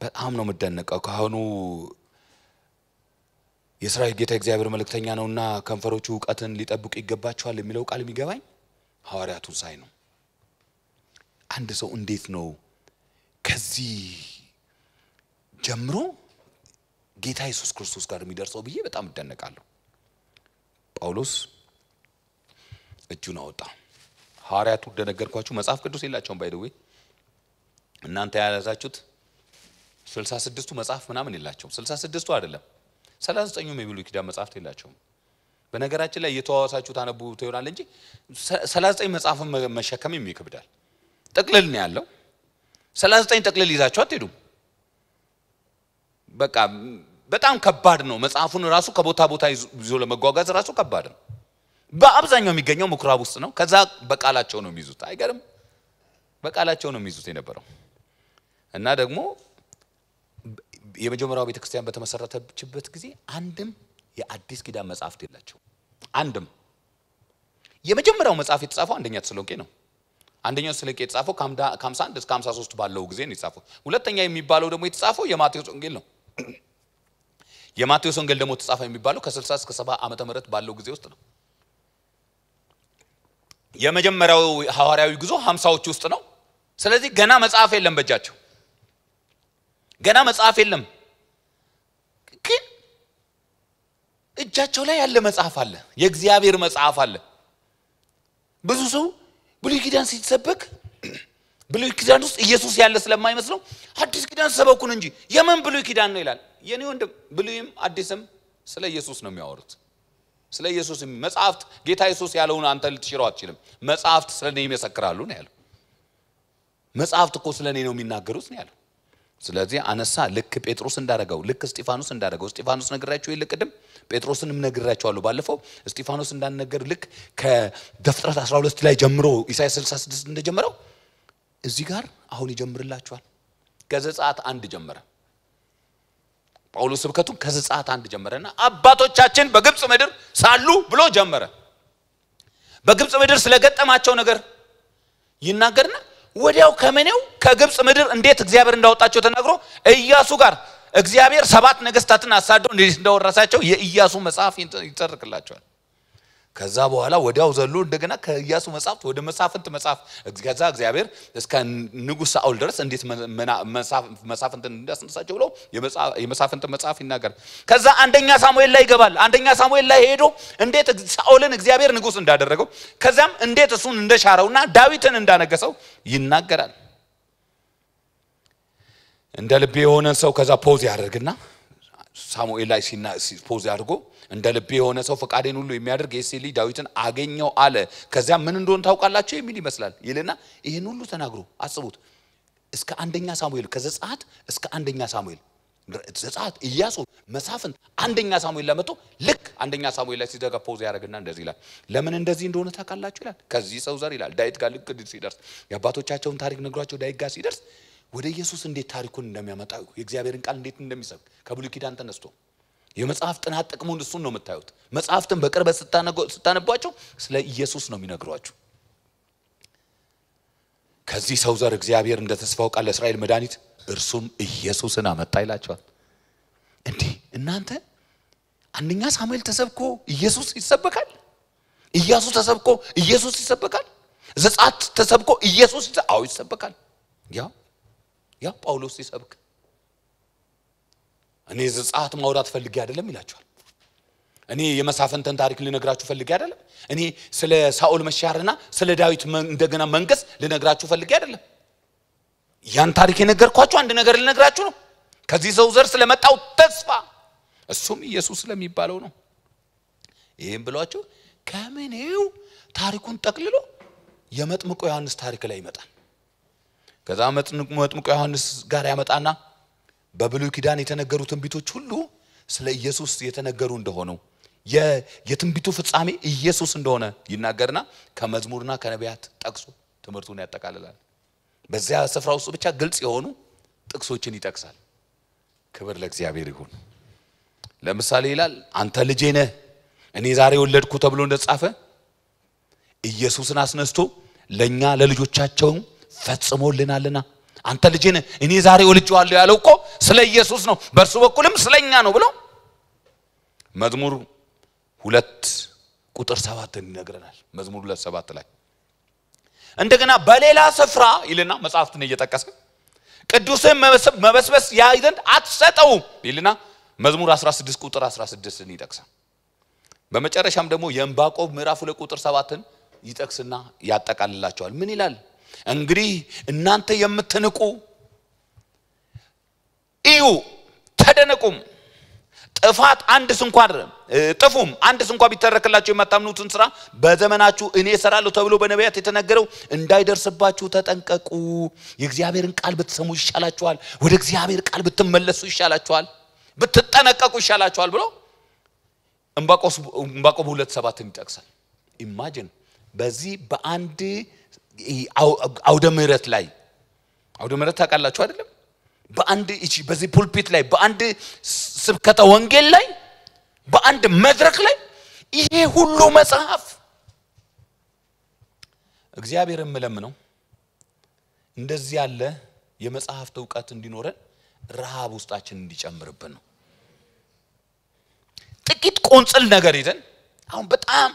በጣም ነው የምደነቀው ካህኑ የእስራኤል ጌታ እግዚአብሔር መልእክተኛ ነውና ከንፈሮቹ ዕውቀትን ሊጠብቁ ይገባቸዋል የሚለው ቃል የሚገባኝ ሐዋርያቱን ሳይ ነው አንድ ሰው እንዴት ነው ከዚህ ጀምሮ ጌታ ኢየሱስ ክርስቶስ ጋር የሚደርሰው ብዬ በጣም እደነቃለሁ ጳውሎስ እጁን አወጣ ሐዋርያቱ እንደነገርኳችሁ መጽሐፍ ቅዱስ የላቸውም ባይደዌ እናንተ ያላዛችሁት 66ቱ መጽሐፍ ምናምን የላቸውም 66ቱ አይደለም 39ኙም የብሉይ ኪዳን መጽሐፍት የላቸውም በነገራችን ላይ እየተዋዋሳችሁ ታነቡ ይሆናል እንጂ 39 መጽሐፍ መሸከም ይከብዳል ጠቅልል ነው ያለው 39 ጠቅልል ይዛችሁ አትሄዱም በቃ በጣም ከባድ ነው መጽሐፉን ራሱ ከቦታ ቦታ ይዞ ለመጓጓዝ ራሱ ከባድ ነው በአብዛኛው የሚገኘው ምኩራብ ውስጥ ነው ከዛ በቃላቸው ነው የሚይዙት አይገርም በቃላቸው ነው የሚይዙት የነበረው እና ደግሞ የመጀመሪያው ቤተክርስቲያን በተመሰረተችበት ጊዜ አንድም የአዲስ ኪዳን መጽሐፍት የላቸው አንድም የመጀመሪያው መጽሐፍ የተጻፈው አንደኛ ተሰሎንቄ ነው አንደኛው ተሰሎንቄ የተጻፈው ከ51 እስከ 53 ባለው ጊዜ ነው የተጻፈው ሁለተኛ የሚባለው ደግሞ የተጻፈው የማቴዎስ ወንጌል ነው የማቴዎስ ወንጌል ደግሞ ተጻፈ የሚባለው ከ60 እስከ 70 ዓመተ ምህረት ባለው ጊዜ ውስጥ ነው የመጀመሪያው ሐዋርያዊ ጉዞ 50ዎች ውስጥ ነው ስለዚህ ገና መጽሐፍ የለም በእጃቸው ገና መጽሐፍ የለም ግን እጃቸው ላይ ያለ መጽሐፍ አለ የእግዚአብሔር መጽሐፍ አለ ብዙ ሰው ብሉይ ኪዳን ሲሰበክ ብሉይ ኪዳን ውስጥ ኢየሱስ ያለ ስለማይመስለው አዲስ ኪዳን ሰበኩን እንጂ የምን ብሉይ ኪዳን ነው ይላል የኔ ወንድም ብሉይም አዲስም ስለ ኢየሱስ ነው የሚያወሩት ስለ ኢየሱስ መጽሐፍት ጌታ ኢየሱስ ያለውን አንተ ልትሽረው አትችልም መጽሐፍት ስለኔ ይመሰክራሉ ነው ያለው መጽሐፍት እኮ ስለኔ ነው የሚናገሩት ነው ያለው ስለዚህ አነሳ ልክ ጴጥሮስ እንዳረጋው ልክ እስጢፋኖስ እንዳረጋው እስጢፋኖስ ነግራችሁ ይልቅድም ጴጥሮስንም ነግራችኋለሁ ባለፈው እስጢፋኖስ እንዳነገር ልክ ከዘፍጥረት 12 ላይ ጀምሮ ኢሳይያስ 66 እንደጀመረው እዚህ ጋር አሁን ይጀምርላችኋል ከዘጸአት 1 ጀመረ ጳውሎስ ስብከቱን ከዘጸአት 1 ጀመረና አባቶቻችን በግብጽ ምድር ሳሉ ብሎ ጀመረ በግብጽ ምድር ስለገጠማቸው ነገር ይናገርና ወዲያው ከመኔው ከግብጽ ምድር እንዴት እግዚአብሔር እንዳወጣቸው ተናግሮ ኢያሱ ጋር እግዚአብሔር 7 ነገስታትን አሳዶ እንዴት እንዳወረሳቸው የኢያሱ መጽሐፍ ይተርክላቸዋል ከዛ በኋላ ወዲያው ዘሎ እንደገና ከኢያሱ መጽሐፍ ወደ መሳፍንት መጽሐፍ እግዚአብሔር እስከ ንጉስ ሳኦል ድረስ እንዴት መሳፍንትን እንዳስነሳቸው ብሎ የመሳፍንት መጽሐፍ ይናገር ከዛ አንደኛ ሳሙኤል ላይ ይገባል አንደኛ ሳሙኤል ላይ ሄዶ እንዴት ሳኦልን እግዚአብሔር ንጉስ እንዳደረገው ከዛም እንዴት እሱን እንደሻረውና ዳዊትን እንዳነገሰው ይናገራል እንደ ልቤ የሆነ ሰው ከዛ ፖዝ ያደርግና ሳሙኤል ላይ ፖዝ ያድርጎ እንደ ልቤ የሆነ ሰው ፈቃዴን ሁሉ የሚያደርግ የሴሊ ዳዊትን አገኘው አለ ከዛ ምን እንደሆነ ታውቃላችሁ የሚል ይመስላል ይልና ይሄን ሁሉ ተናግሮ አስቡት እስከ አንደኛ ሳሙኤል ከዘጸአት እስከ አንደኛ ሳሙኤል ዘጸአት ኢያሱ መሳፍንት አንደኛ ሳሙኤል ለመቶ ልክ አንደኛ ሳሙኤል ላይ ሲዘጋ ፖዝ ያደርግና እንደዚህ ይላል ለምን እንደዚህ እንደሆነ ታውቃላችሁ ይላል ከዚህ ሰው ዘር ይላል ዳዊት ጋር ልክ ሲደርስ የአባቶቻቸውን ታሪክ ነግሯቸው ዳዊት ጋር ሲደርስ ወደ ኢየሱስ እንዴት ታሪኩን እንደሚያመጣ የእግዚአብሔርን ቃል እንዴት እንደሚሰብክ ከብሉይ ኪዳን ተነስቶ የመጽሐፍ ጥናት ጥቅሙን እሱን ነው የምታዩት መጽሐፍትን በቅርበት ስታነቧቸው ስለ ኢየሱስ ነው የሚነግሯችሁ ከዚህ ሰው ዘር እግዚአብሔር እንደተስፋው ቃል ለእስራኤል መድኃኒት እርሱም ኢየሱስን አመጣ ይላቸዋል እንዴ እናንተ አንደኛ ሳሙኤል ተሰብኮ ኢየሱስ ይሰበካል ኢያሱ ተሰብኮ ኢየሱስ ይሰበካል ዘጸአት ተሰብኮ ኢየሱስ ይሰበካል ያ ጳውሎስ ይሰብክ እኔ ዘጸአት ማውራት ፈልጌ አይደለም ይላችኋል እኔ የመሳፍንትን ታሪክ ልነግራችሁ ፈልጌ አይደለም እኔ ስለ ሳኦል መሻርና ስለ ዳዊት እንደገና መንገስ ልነግራችሁ ፈልጌ አይደለም ያን ታሪክ የነገርኳችሁ አንድ ነገር ልነግራችሁ ነው ከዚህ ሰው ዘር ስለመጣው ተስፋ እሱም ኢየሱስ ስለሚባለው ነው ይሄን ብሏችሁ ከመኔው ታሪኩን ጠቅልሎ የመጥምቁ ዮሐንስ ታሪክ ላይ ይመጣል ከዛ መጥምቁ ዮሐንስ ጋር ያመጣና በብሉይ ኪዳን የተነገሩ ትንቢቶች ሁሉ ስለ ኢየሱስ የተነገሩ እንደሆነው የትንቢቱ ፍጻሜ ኢየሱስ እንደሆነ ይናገርና ከመዝሙርና ከነቢያት ጠቅሶ ትምህርቱን ያጠቃልላል በዚያ ስፍራ ውስጥ ብቻ ግልጽ የሆኑ ጥቅሶችን ይጠቅሳል ክብር ለእግዚአብሔር ይሁን ለምሳሌ ይላል አንተ ልጄ ነህ እኔ ዛሬ ወለድኩ ተብሎ እንደተጻፈ ኢየሱስን አስነስቶ ለኛ ለልጆቻቸው ፈጽሞልናልና አንተ ልጄ ነህ እኔ ዛሬ ወልጄዋለሁ ያለው እኮ ስለ ኢየሱስ ነው በእርሱ በኩልም ስለኛ ነው ብሎ መዝሙር 2 ቁጥር 7 ይነግረናል መዝሙር 2:7 ላይ እንደገና በሌላ ስፍራ ይልና መጽሐፍትን እየጠቀሰ ቅዱስን መበስበስ ያይዘንድ አትሰጠው ይልና መዝሙር 16 ቁጥር 16ን ይጠቅሳል በመጨረሻም ደግሞ የዕንባቆም ምዕራፍ 2 ቁጥር 7ን ይጠቅስና ያጠቃልላቸዋል ምን ይላል እንግዲህ እናንተ የምትንቁ እዩ ተደነቁም ጥፋት አንድስ እንኳን ጥፉም አንድስ እንኳን ቢተረክላችሁ የማታምኑትን ስራ በዘመናችሁ እኔ እሰራለሁ ተብሎ በነቢያት የተነገረው እንዳይደርስባችሁ ተጠንቀቁ የእግዚአብሔርን ቃል ብትሰሙ ይሻላችኋል ወደ እግዚአብሔር ቃል ብትመለሱ ይሻላችኋል ብትጠነቀቁ ይሻላችኋል ብሎ ዕንባቆም 2:7 ይጠቅሳል ኢማጂን በዚህ በአንድ አውደ ምህረት ላይ አውደ ምህረት ታውቃላችሁ አይደለም በአንድ እቺ በዚህ ፑልፒት ላይ በአንድ ስብከተ ወንጌል ላይ በአንድ መድረክ ላይ ይሄ ሁሉ መጽሐፍ እግዚአብሔርን መለምነው እንደዚህ ያለ የመጽሐፍት ዕውቀት እንዲኖረን ረሃብ ውስጣችን እንዲጨምርብን ነው ጥቂት ቆንጽል ነገር ይዘን አሁን በጣም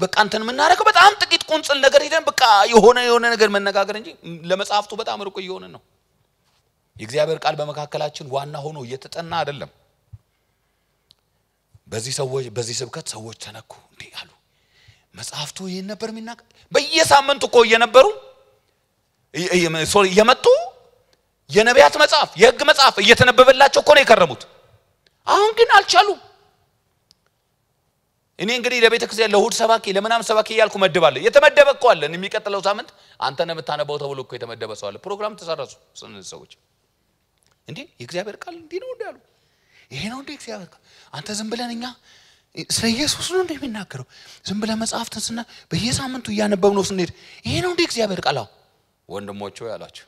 በቃ እንትን ምናረከው በጣም ጥቂት ቆንጽል ነገር ይዘን በቃ የሆነ ነገር መነጋገር እንጂ ለመጽሐፍቱ በጣም ርቆ ይሆነ ነው የእግዚአብሔር ቃል በመካከላችን ዋና ሆኖ እየተጠና አይደለም በዚህ ስብከት ሰዎች ተነኩ እንዴ አሉ መጽሐፍቱ ይሄን ነበር የሚናገር በየሳምንቱ እኮ እየነበሩ የመጡ የነቢያት መጽሐፍ የሕግ መጽሐፍ እየተነበበላቸው እኮ ነው የከረሙት አሁን ግን አልቻሉም እኔ እንግዲህ ለቤተክርስቲያን ለእሁድ ሰባኪ ለምናም ሰባኪ ያልኩ መድባለሁ የተመደበ እኮ አለ የሚቀጥለው ሳምንት አንተ ነው የምታነበው ተብሎ እኮ የተመደበ ሰው አለ ፕሮግራም ተሰራሱ ሰዎች እንዴ የእግዚአብሔር ቃል እንዴ ነው እንዳሉ ይሄ ነው እንዴ እግዚአብሔር ቃል አንተ ዝም ብለንኛ ስለ ኢየሱስ ነው እንደሚናገረው ዝም ብለ መጽሐፍትንና በየሳምንቱ ያነበብነው ስንሄድ ይሄ ነው እንዴ እግዚአብሔር ቃል ወንድሞቹ ያላችሁ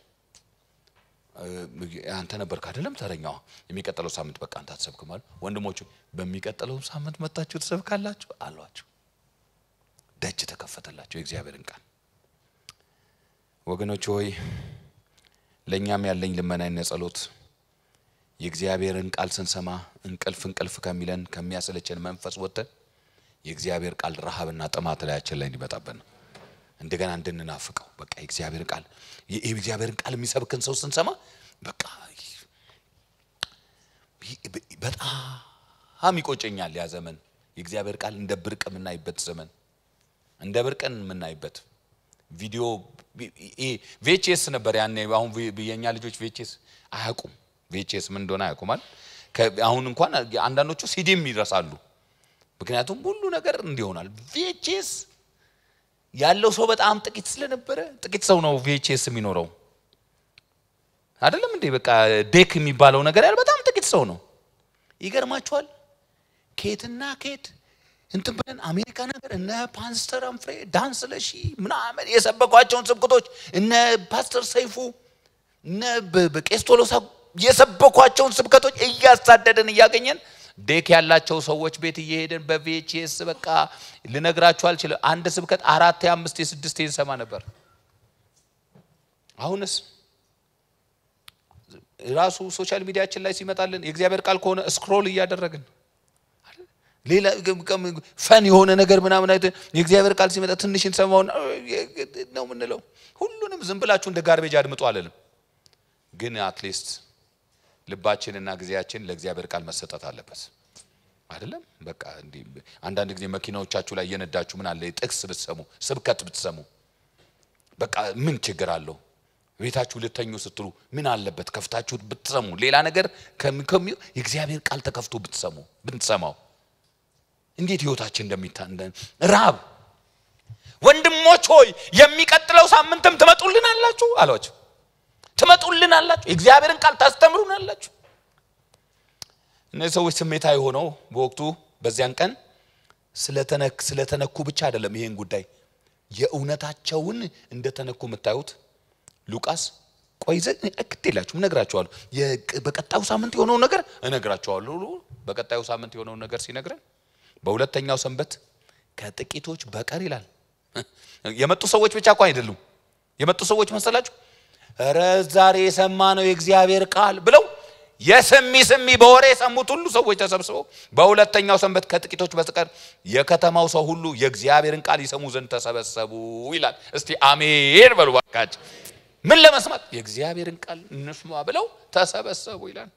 አንተ ነበርክ አይደለም ተረኛው የሚቀጥለው ሳምንት በቃ አንተ አትሰብክማል ወንድሞቹ በሚቀጥለው ሳምንት መጣችሁ ተሰብካላችሁ አሏችሁ ደጅ ተከፈተላችሁ የእግዚአብሔርን ቃል ወገኖች ሆይ ለኛም ያለኝ ልመናና ጸሎት የእግዚአብሔርን ቃል ስንሰማ እንቅልፍ ከሚለን ከሚያሰለቸን መንፈስ ወጥተን የእግዚአብሔር ቃል ረሃብና ጥማት ላያችን ላይ እንዲመጣበን እንደገና እንድንናፍቀው በቃ የእግዚአብሔርን ቃል የሚሰብከን ሰው ስንሰማ በቃ በጣም ይቆጨኛል ያ ዘመን የእግዚአብሔር ቃል እንደ ብርቅ ምናይበት ዘመን እንደ ብርቅን ምናይበት ቪዲዮ VHS ነበር ያኔ አሁን የኛ ልጆች VHS አያውቁም VHS ምን እንደሆነ አያውቁም አሁን እንኳን አንዳንዶቹ ሲዲም ይረሳሉ ምክንያቱም ሁሉ ነገር እንዲሆናል VHS ያለው ሰው በጣም ጥቂት ስለነበረ ጥቂት ሰው ነው VHS የሚኖረው አይደለም እንዴ በቃ ዴክ የሚባለው ነገር ያለ በጣም ጥቂት ሰው ነው ይገርማችኋል ኬትና ኬት እንትን ብለን አሜሪካ ነገር እነ ፓስተር አምፍሬ ዳንስ ለሺ ምናምን የሰበኳቸውን ስብከቶች እነ ፓስተር ሰይፉ እነ በቄስቶሎሳ የሰበኳቸውን ስብከቶች እያሳደደን እያገኘን ዴክ ያላቸው ሰዎች ቤት እየሄደን በVHS በቃ ልነግራችሁ አልችልም አንድ ስብከት 4 5 6 ይሰማ ነበር አሁንስ ራሱ ሶሻል ሚዲያችን ላይ ሲመጣልን የእግዚአብሔር ቃል ከሆነ ስክሮል እያደረግን ሌላ ፈን የሆነ ነገር ምናምን አይተን የእግዚአብሔር ቃል ሲመጣ ትንሽ እንሰማው ነው ምንለው ሁሉንም ዝም ብላችሁ እንደ ጋርቤጅ አድምጡ አለለም ግን አትሊስት ልባችንና ግዚያችን ለእግዚአብሔር ቃል መሰጠት አለበት አይደለም በቃ እንዴ አንዳንድ ጊዜ መኪናዎቻችሁ ላይ የነዳችሁ ምን አለ ጥቅስ ብትሰሙ ስብከት ብትሰሙ በቃ ምን ችግር አለው ቤታችሁ ልተኙ ስትሉ ምን አለበት ከፍታችሁ ብትሰሙ ሌላ ነገር ከሚከሚው የእግዚአብሔር ቃል ተከፍቶ ብትሰማው እንዴት ህይወታችን እንደሚታንደን ራብ ወንድሞች ሆይ የሚቀጥለው ሳምንትም ትመጡልናላችሁ አሏቸው ትመጡልናላችሁ የእግዚአብሔርን ቃል ታስተምሩናላችሁ እነዚህ ሰዎች ስሜታዊ ሆነው በወቅቱ በዚያን ቀን ስለተነኩ ብቻ አይደለም ይሄን ጉዳይ የእውነታቸውን እንደተነኩ መታዩት ሉቃስ ቆይዘ እክትላችሁ ነግራችኋለሁ በቀጣዩ ሳምንት የሆነው ነገር እነግራችኋለሁ በቀጣዩ ሳምንት የሆነው ነገር ሲነግረን በሁለተኛው ሰንበት ከጥቂቶች በቀር ይላል የመጡ ሰዎች ብቻ እኮ አይደሉም የመጡ ሰዎች መሰላችሁ ዛሬ የሰማነው የእግዚአብሔር ቃል ብለው የሰሚ በወሬ ሰሙት ሁሉ ሰዎች ተሰብስበው በሁለተኛው ሰንበት ከጥቂቶች በስተቀር የከተማው ሰው ሁሉ የእግዚአብሔርን ቃል ይሰሙ ዘንድ ተሰበሰቡ ይላል እስቲ አሜን በሉ ባካችሁ ምን ለመስማት የእግዚአብሔርን ቃል እንስማ ብለው ተሰበሰቡ ይላል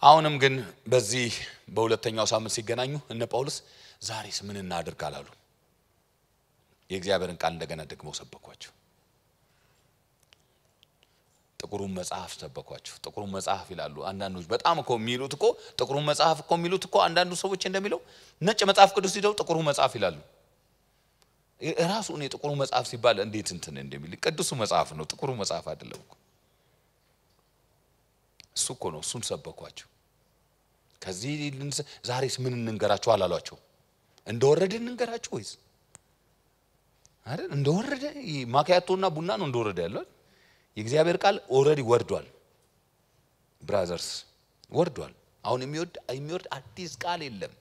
አሁንም ግን በዚህ በሁለተኛው ሳምንት ሲገናኙ እነ ጳውሎስ ዛሬስ ምን እናድርግ አላሉ የእግዚአብሔርን ቃል እንደገና ደግሞ ሰበኳቸው ጥቁሩን መጽሐፍ ሰበኳቸው ጥቁሩን መጽሐፍ ይላሉ አንዳንዶች በጣም እኮ የሚሉት እኮ ጥቁሩን መጽሐፍ እኮ የሚሉት እኮ አንዳንዱ ሰዎች እንደሚለው ነጭ መጽሐፍ ቅዱስ ይደው ጥቁሩ መጽሐፍ ይላሉ ራሱ እኔ ጥቁሩ መጽሐፍ ሲባል እንዴት እንትን እንደሚል ቅዱሱ መጽሐፍ ነው ጥቁሩ መጽሐፍ አይደለም እኮ እሱ እኮ ነው እሱን ሰበኳቸው ከዚህ ዛሬስ ምን እንንገራችሁ አላሏቸው እንደወረደ እንንገራችሁ ወይስ አይደል እንደወረደ ማኪያቶና ቡና ነው እንደወረደ ያለው የእግዚአብሔር ቃል ኦሬዲ ወርዷል ብራዘርስ ወርዷል አሁን የሚወርድ አዲስ ቃል የለም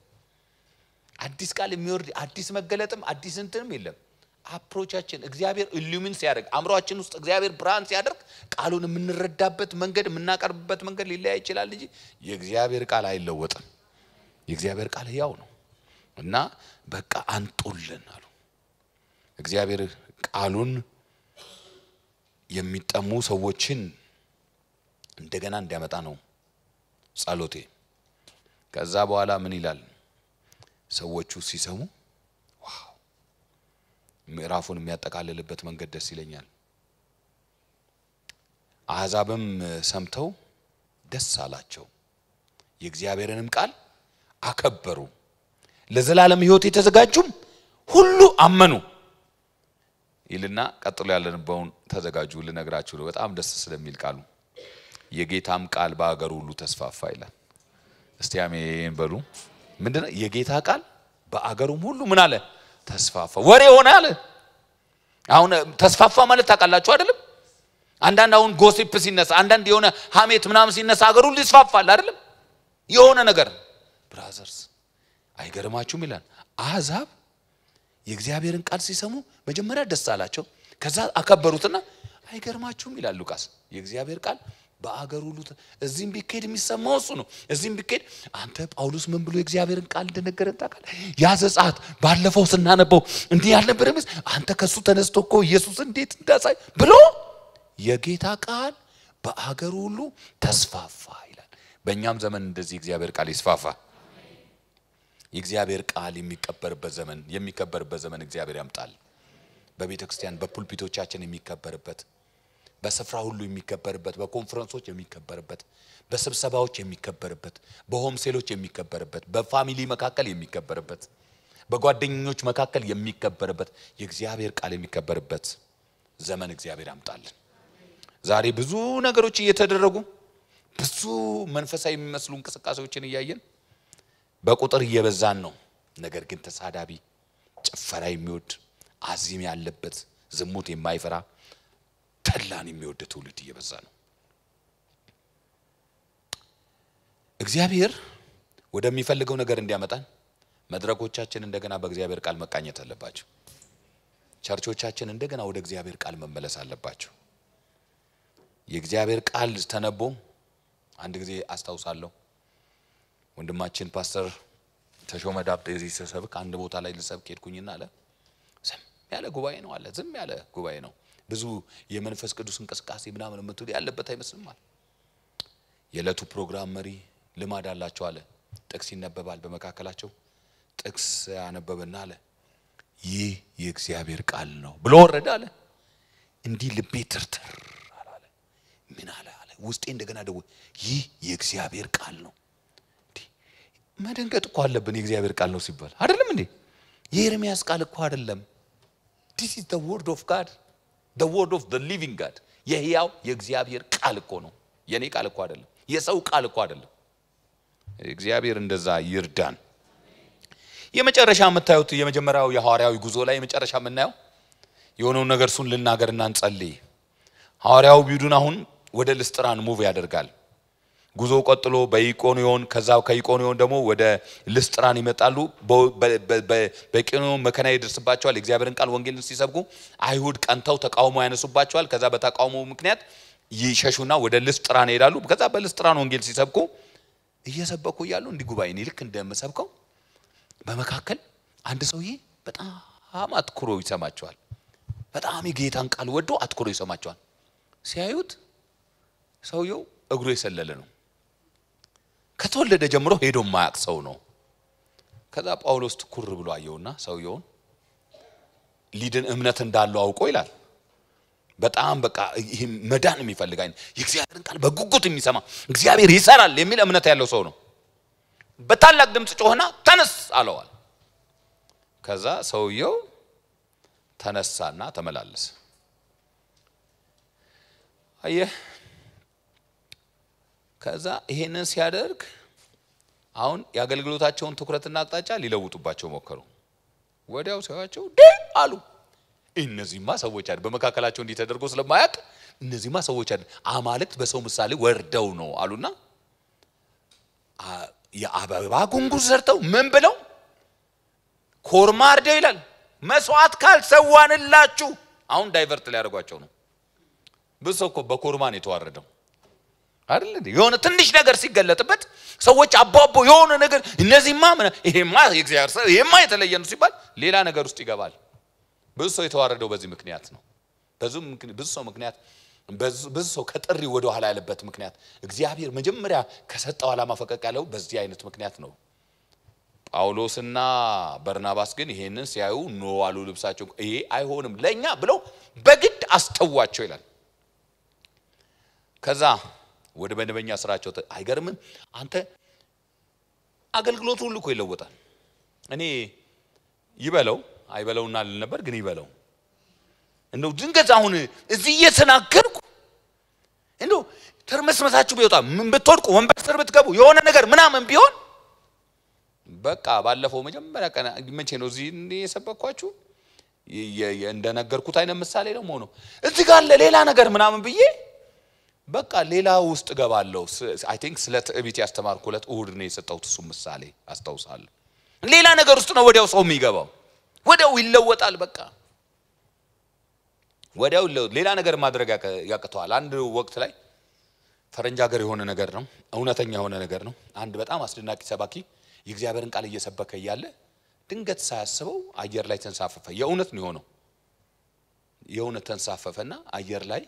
አዲስ ቃል የሚወርድ አዲስ መገለጥም አዲስ እንትንም የለም አፕሮቻችን እግዚአብሔር ኢሉሚን ሲያደርግ አምሮአችን ውስጥ እግዚአብሔር ብርሃን ሲያደርግ ቃሉን የምንረዳበት መንገድ የምናቀርብበት መንገድ ሊለያይ ይችላል እንጂ የእግዚአብሔር ቃል አይለወጥም የእግዚአብሔር ቃል ያው ነው እና በቃ አንጦልን አሉ እግዚአብሔር ቃሉን የሚጠሙ ሰዎችን እንደገና እንዲያመጣ ነው ጸሎቴ ከዛ በኋላ ምን ይላል ሰዎቹ ሲሰሙ ዋው ምዕራፉን የሚያጠቃልልበት መንገድ ደስ ይለኛል አሕዛብም ሰምተው ደስ አላቸው የእግዚአብሔርንም ቃል አከበሩ ለዘላለም ሕይወት የተዘጋጁም ሁሉ አመኑ ይልና ቀጥሎ ያለንበውን ተዘጋጁ ልነግራችሁ ነው በጣም ደስ ስለሚል ቃሉ የጌታም ቃል በአገሩ ሁሉ ተስፋፋ ይላል እስቲ አሜን በሉ ምንድነው የጌታ ቃል በአገሩም ሁሉ ምን አለ ተስፋፋ ወሬ ሆነ አለ አሁን ተስፋፋ ማለት ታውቃላችሁ አይደለም አንዳንድ አሁን ጎሲፕ ሲነሳ አንዳንድ የሆነ ሐሜት ምናምን ሲነሳ አገሩ ሁሉ ይስፋፋል አይደለም የሆነ ነገር ብራዘርስ አይገርማችሁም ይላል አሕዛብ የእግዚአብሔርን ቃል ሲሰሙ መጀመሪያ ደስ አላቸው ከዛ አከበሩትና አይገርማችሁም ይላል ሉቃስ የእግዚአብሔር ቃል በአገሩ ሁሉ እዚህም ቢከድ የሚሰማው እሱ ነው እዚህም ቢከድ አንተ ጳውሎስ ምን ብሎ የእግዚአብሔርን ቃል እንደነገረን ታውቃለህ ያዘጻት ባለፈው ስናነበው እንዲህ ያልነበረም አንተ ከሱ ተነስቶኮ ኢየሱስ እንዴት እንዳሳይ ብሎ የጌታ ቃል በአገሩ ሁሉ ተስፋፋ ይላል በእኛም ዘመን እንደዚህ እግዚአብሔር ቃል ይስፋፋ የእግዚአብሔር ቃል የሚከበርበት ዘመን እግዚአብሔር ያምጣል በቤተክርስቲያን በፑልፒቶቻችን የሚከበርበት በስፍራ ሁሉ የሚከበርበት በኮንፈረንሶች የሚከበርበት በስብሰባዎች የሚከበርበት በሆም ሴሎች የሚከበርበት በፋሚሊ መካከል የሚከበርበት በጓደኞች መካከል የሚከበርበት የእግዚአብሔር ቃል የሚከበርበት ዘመን እግዚአብሔር ያምጣልን ዛሬ ብዙ ነገሮች እየተደረጉ ብዙ መንፈሳዊ የሚመስሉ እንቅስቃሴዎችን እያየን በቁጥር እየበዛን ነው ነገር ግን ተሳዳቢ ጭፈራ የሚወድ አዚም ያለበት ዝሙት የማይፈራ ተላን የሚወድ ትውልድ እየበዛ ነው እግዚአብሔር ወደሚፈልገው ነገር እንዲያመጣን መድረኮቻችን እንደገና በእግዚአብሔር ቃል መቃኘት አለባቸው ቸርቾቻችን እንደገና ወደ እግዚአብሔር ቃል መመለስ አለባቸው የእግዚአብሔር ቃል ተነቦ አንድ ጊዜ አስታውሳለሁ ወንድማችን ፓስተር ተሾመ ዳብጤ እዚህ ሲሰብክ አንድ ቦታ ላይ ልሰብክ ሄድኩኝና አለ ዝም ያለ ጉባኤ ነው አለ ዝም ያለ ጉባኤ ነው ብዙ የመንፈስ ቅዱስ እንቅስቃሴ ምናምን ምትል ያለበት አይመስልም አለ የለቱ ፕሮግራም መሪ ልማድ አላቸው አለ ጥቅስ ይነበባል በመካከላቸው ጥቅስ ያነበበና አለ ይህ የእግዚአብሔር ቃል ነው ብሎ ወረደ አለ እንዲህ ልቤ ትርትር አለ ምን አለ ውስጤ እንደገና ደው ይህ የእግዚአብሔር ቃል ነው መደንገጥ እኮ አለብን የእግዚአብሔር ቃል ነው ሲባል አይደለም እንዴ የኤርሚያስ ቃል እኮ አይደለም this is the word of God the word of the living God የሕያው የእግዚአብሔር ቃል እኮ ነው የኔ ቃል እኮ አይደለም የሰው ቃል እኮ አይደለም እግዚአብሔር እንደዛ ይርዳን የመጨረሻ መታየት የመጀመሪያው የሐዋርያዊ ጉዞ ላይ የመጨረሻ ምናየው የሆነው ነገር ሱን ልናገርና እንጸልይ ሐዋርያው ቢዱን አሁን ወደ ልስጥራን ሙቭ ያደርጋል ጉዞ ቀጥሎ በኢቆንዮን ከዛው ከኢቆንዮን ደግሞ ወደ ልስጥራን ይመጣሉ በኢቆንዮን መከና ይደርስባቸዋል እግዚአብሔርን ቃል ወንጌልን ሲሰብኩ አይሁድ ቀንተው ተቃውሞ ያነሱባቸዋል ከዛ በተቃውሞ ምክንያት ይሸሹና ወደ ልስጥራን ይሄዳሉ ከዛ በልስጥራን ወንጌል ሲሰብኩ እየሰበኩ ያሉ እንዲ ጉባኤን ይልክ እንደምሰብከው በመካከል አንድ ሰውዬ በጣም አትኩሮ ይሰማቸዋል በጣም የጌታን ቃል ወዶ አትኩሮ ይሰማቸዋል ሲያዩት ሰውየው እግሩ የሰለለ ነው ከተወለደ ጀምሮ ሄዶ ማያቅ ሰው ነው ከዛ ጳውሎስ ትኩር ብሎ አየውና ሰውየውን ሊድን እምነት እንዳለው አውቆ ይላል በጣም በቃ ይሄ መዳን የሚፈልጋኝ የእግዚአብሔርን ቃል በጉጉት የሚሰማ እግዚአብሔር ይሰራል የሚል እምነት ያለው ሰው ነው በታላቅ ድምጽ ጮህና ተነስ አለዋል ከዛ ሰውየው ተነሳና ተመላለሰ አየ ከዛ ይሄንን ሲያደርግ አሁን ያገልግሎታቸውን ትኩረትና አቅጣጫ ሊለውጡባቸው ሞከሩ ወዲያው ሲያዩአቸው አሉ እነዚህማ ሰዎች አይደል በመካከላቸው እንዲህ ተደርጎ ስለማያውቅ እነዚህማ ሰዎች አይደል አማልክት በሰው ምሳሌ ወርደው ነው አሉና የአበባ ጉንጉን ዘርተው ምን ብለው ኮርማ አርደው ይላል መስዋዕት ካልሰዋንላችሁ አሁን ዳይቨርት ሊያደርጓቸው ነው ብዙ እኮ በኮርማ ነው የተዋረደው አይደል እንዴ የሆነ ትንሽ ነገር ሲገለጥበት ሰዎች አባቦ የሆነ ነገር እነዚህማ ይሄማ የእግዚአብሔር ሰው ይሄማ የተለየ ነው ሲባል ሌላ ነገር ውስጥ ይገባል ብዙ ሰው የተዋረደው በዚህ ምክንያት ነው ብዙ ሰው ከጥሪ ወደ ኋላ ያለበት ምክንያት እግዚአብሔር መጀመሪያ ከሰጠው ዓላማ ፈቀቅ ያለው በዚህ አይነት ምክንያት ነው ጳውሎስና በርናባስ ግን ይሄንን ሲያዩ ኖ አሉ ልብሳቸው ይሄ አይሆንም ለኛ ብለው በግድ አስተዋቸው ይላል ከዛ ወደ መደበኛ ስራቸው አይገርምም አንተ አገልግሎቱ ሁሉ እኮ ይለወጣል እኔ ይበለው አይበለውና ልነበር ግን ይበለው እንደው ድንገት አሁን እዚህ እየተናገርኩ እንደው ተርመስመሳችሁ ቢወጣ ምን ብትወድቁ ወንበር ስር ብትገቡ የሆነ ነገር ምናምን ቢሆን በቃ ባለፈው መጀመሪያ ቀን መቼ ነው እዚህ የሰበኳችሁ እንደነገርኩት አይነት ምሳሌ ነው ሆኖ እዚህ ጋር ሌላ ነገር ምናምን ብዬ በቃ ሌላ ውስጥ ገባለሁ አይ ቲንክ ስለ ትዕቢት ያስተማርኩለት እሁድ ነው የሰጠሁት እሱ ምሳሌ አስተውሳለሁ ሌላ ነገር ውስጥ ነው ወዲያው ሰው የሚገባው ወዲያው ይለወጣል በቃ ወዲያው ሌላ ነገር ማድረግ ያቀተዋል አንድ ወቅት ላይ ፈረንጅ ሀገር የሆነ ነገር ነው እውነተኛ የሆነ ነገር ነው አንድ በጣም አስደናቂ ሰባኪ የእግዚአብሔርን ቃል እየሰበከ ያለ ድንገት ሳያስበው አየር ላይ ተንሳፈፈ የእውነት ነው የሆነው የእውነት ተንሳፈፈና አየር ላይ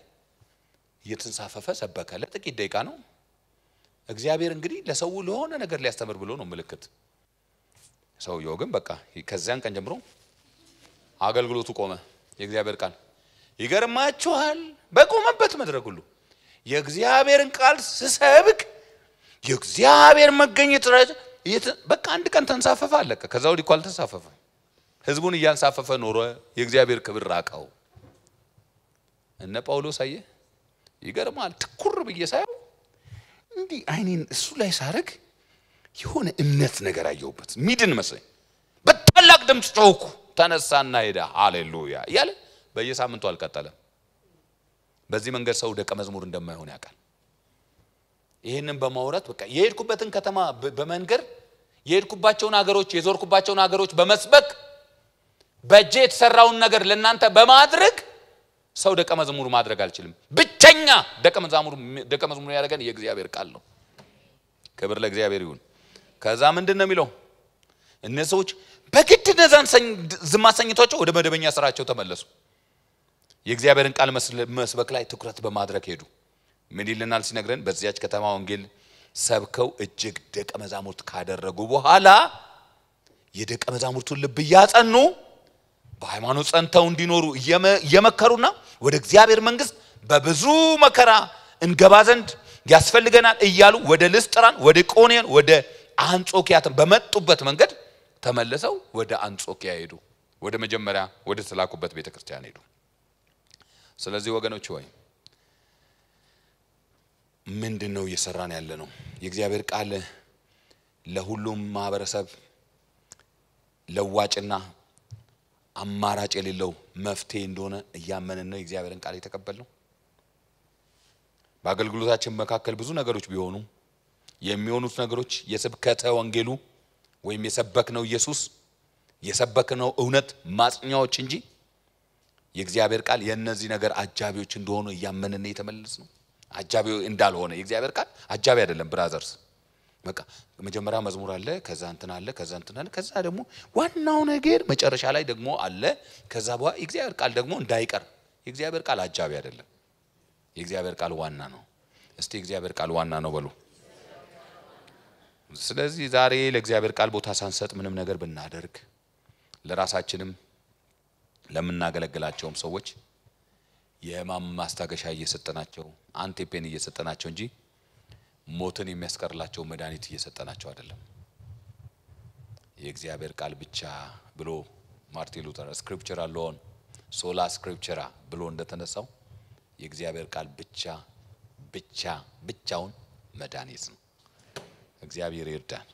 እየተንሳፈፈ ሰበከ ለጥቂት ደቂቃ ነው እግዚአብሔር እንግዲህ ለሰው ለሆነ ነገር ሊያስተምር ብሎ ነው ምልክት ሰውየው ግን በቃ ከዚያን ቀን ጀምሮ አገልግሎቱ ቆመ የእግዚአብሔር ቃል ይገርማችኋል በቆመበት መድረክ ሁሉ የእግዚአብሔርን ቃል ሲሰብክ የእግዚአብሔር መገኘት በቃ አንድ ቀን ተንሳፈፈ አለቀ ከዛ ወዲህ ቋል ተንሳፈፈ ህዝቡን እያንሳፈፈ ኖረ የእግዚአብሔር ክብር ራቀው እነ ጳውሎስ አየ ይገርማል ትኩር በየሳየው እንዲ አይኔን እሱ ላይ ሳረግ የሆነ እምነት ነገር አየውበት ሚድን መስለኝ በታላቅ ድምጽ ጮኩ ተነሳና ሄደ ሃሌሉያ ያለ በየሳምንቱ አልቀጠለም በዚህ መንገድ ሰው ደቀ መዝሙር እንደማይሆን ያውቃል ይሄንን በማውራት በቃ የሄድኩበትን ከተማ በመንገር የሄድኩባቸውን ሀገሮች የዞርኩባቸውን ሀገሮች በመስበክ በእጄ የተሰራውን ነገር ለእናንተ በማድረግ ሰው ደቀ መዝሙር ማድረግ አልችልም ብቸኛ ደቀ መዝሙር ያደረገን የእግዚአብሔር ቃል ነው ክብር ለእግዚአብሔር ይሁን ከዛ ምንድነው የሚለው እነሱዎች በግድ ነዛን ዝማሰኝቷቸው ወደ መደበኛ ስራቸው ተመለሱ የእግዚአብሔርን ቃል መስበክ ላይ ትኩረት በማድረግ ሄዱ ምን ይልናል ሲነግረን በዚያች ከተማ ወንጌል ሰብከው እጅግ ደቀ መዛሙርት ካደረጉ በኋላ የደቀ መዛሙርቱን ልብ ያጸኑ በሃይማኖት ጸንተው እንዲኖሩ የመከሩና ወደ እግዚአብሔር መንግስት በብዙ መከራ እንገባ ዘንድ ያስፈልገናል እያሉ ወደ ልስጥራን ወደ ኢቆንዮን ወደ አንጾኪያ በመጡበት መንገድ ተመለሰው ወደ አንጾኪያ ሄዱ ወደ መጀመሪያ ወደ ተላኩበት ቤተክርስቲያን ሄዱ ስለዚህ ወገኖች ሆይ ምንድነው እየሰራን ያለ ነው የእግዚአብሔር ቃል ለሁሉም ማህበረሰብ ለዋጭና አማራጭ የሌለው መፍትሄ እንደሆነ ያመነን ነው የእግዚአብሔርን ቃል የተቀበልነው በአገልግሎታችን መካከል ብዙ ነገሮች ቢሆኑ የሚሆኑት ነገሮች የስብከተ ወንጌሉ ወይም የሰበክነው ኢየሱስ የሰበክነው እውነት ማጽኛዎች እንጂ የእግዚአብሔር ቃል የነዚህ ነገር አጃቢዎች እንደሆኑ ያመነን የተመለስነው አጃቢው እንዳልሆነ የእግዚአብሔር ቃል አጃቢ አይደለም ብራዘርስ በቃ መጀመሪያ መዝሙር አለ ከዛ እንትን አለ ከዛ እንትን አለ ከዛ ደግሞ ዋናው ነገር መጨረሻ ላይ ደግሞ አለ ከዛ በኋላ የእግዚአብሔር ቃል ደግሞ እንዳይቀር የእግዚአብሔር ቃል አጃቢ አይደለም የእግዚአብሔር ቃል ዋና ነው እስቲ የእግዚአብሔር ቃል ዋና ነው በሉ ስለዚህ ዛሬ ለእግዚአብሔር ቃል ቦታ ሳንሰጥ ምንም ነገር ብናደርግ ለራሳችንም ለምናገለግላቸውም ሰዎች የማም ማስታገሻ እየሰጠናቸው አንቲፔን እየሰጠናቸው እንጂ ሞትን የሚያስቀርላቸው መድኃኒት እየሰጠናቸው አይደለም የእግዚአብሔር ቃል ብቻ ብሎ ማርቲን ሉተር ስክሪፕቸር አሎን ሶላ ስክሪፕቸራ ብሎ እንደተነሳው የእግዚአብሔር ቃል ብቻውን መድኃኒት ነው እግዚአብሔር ይርዳን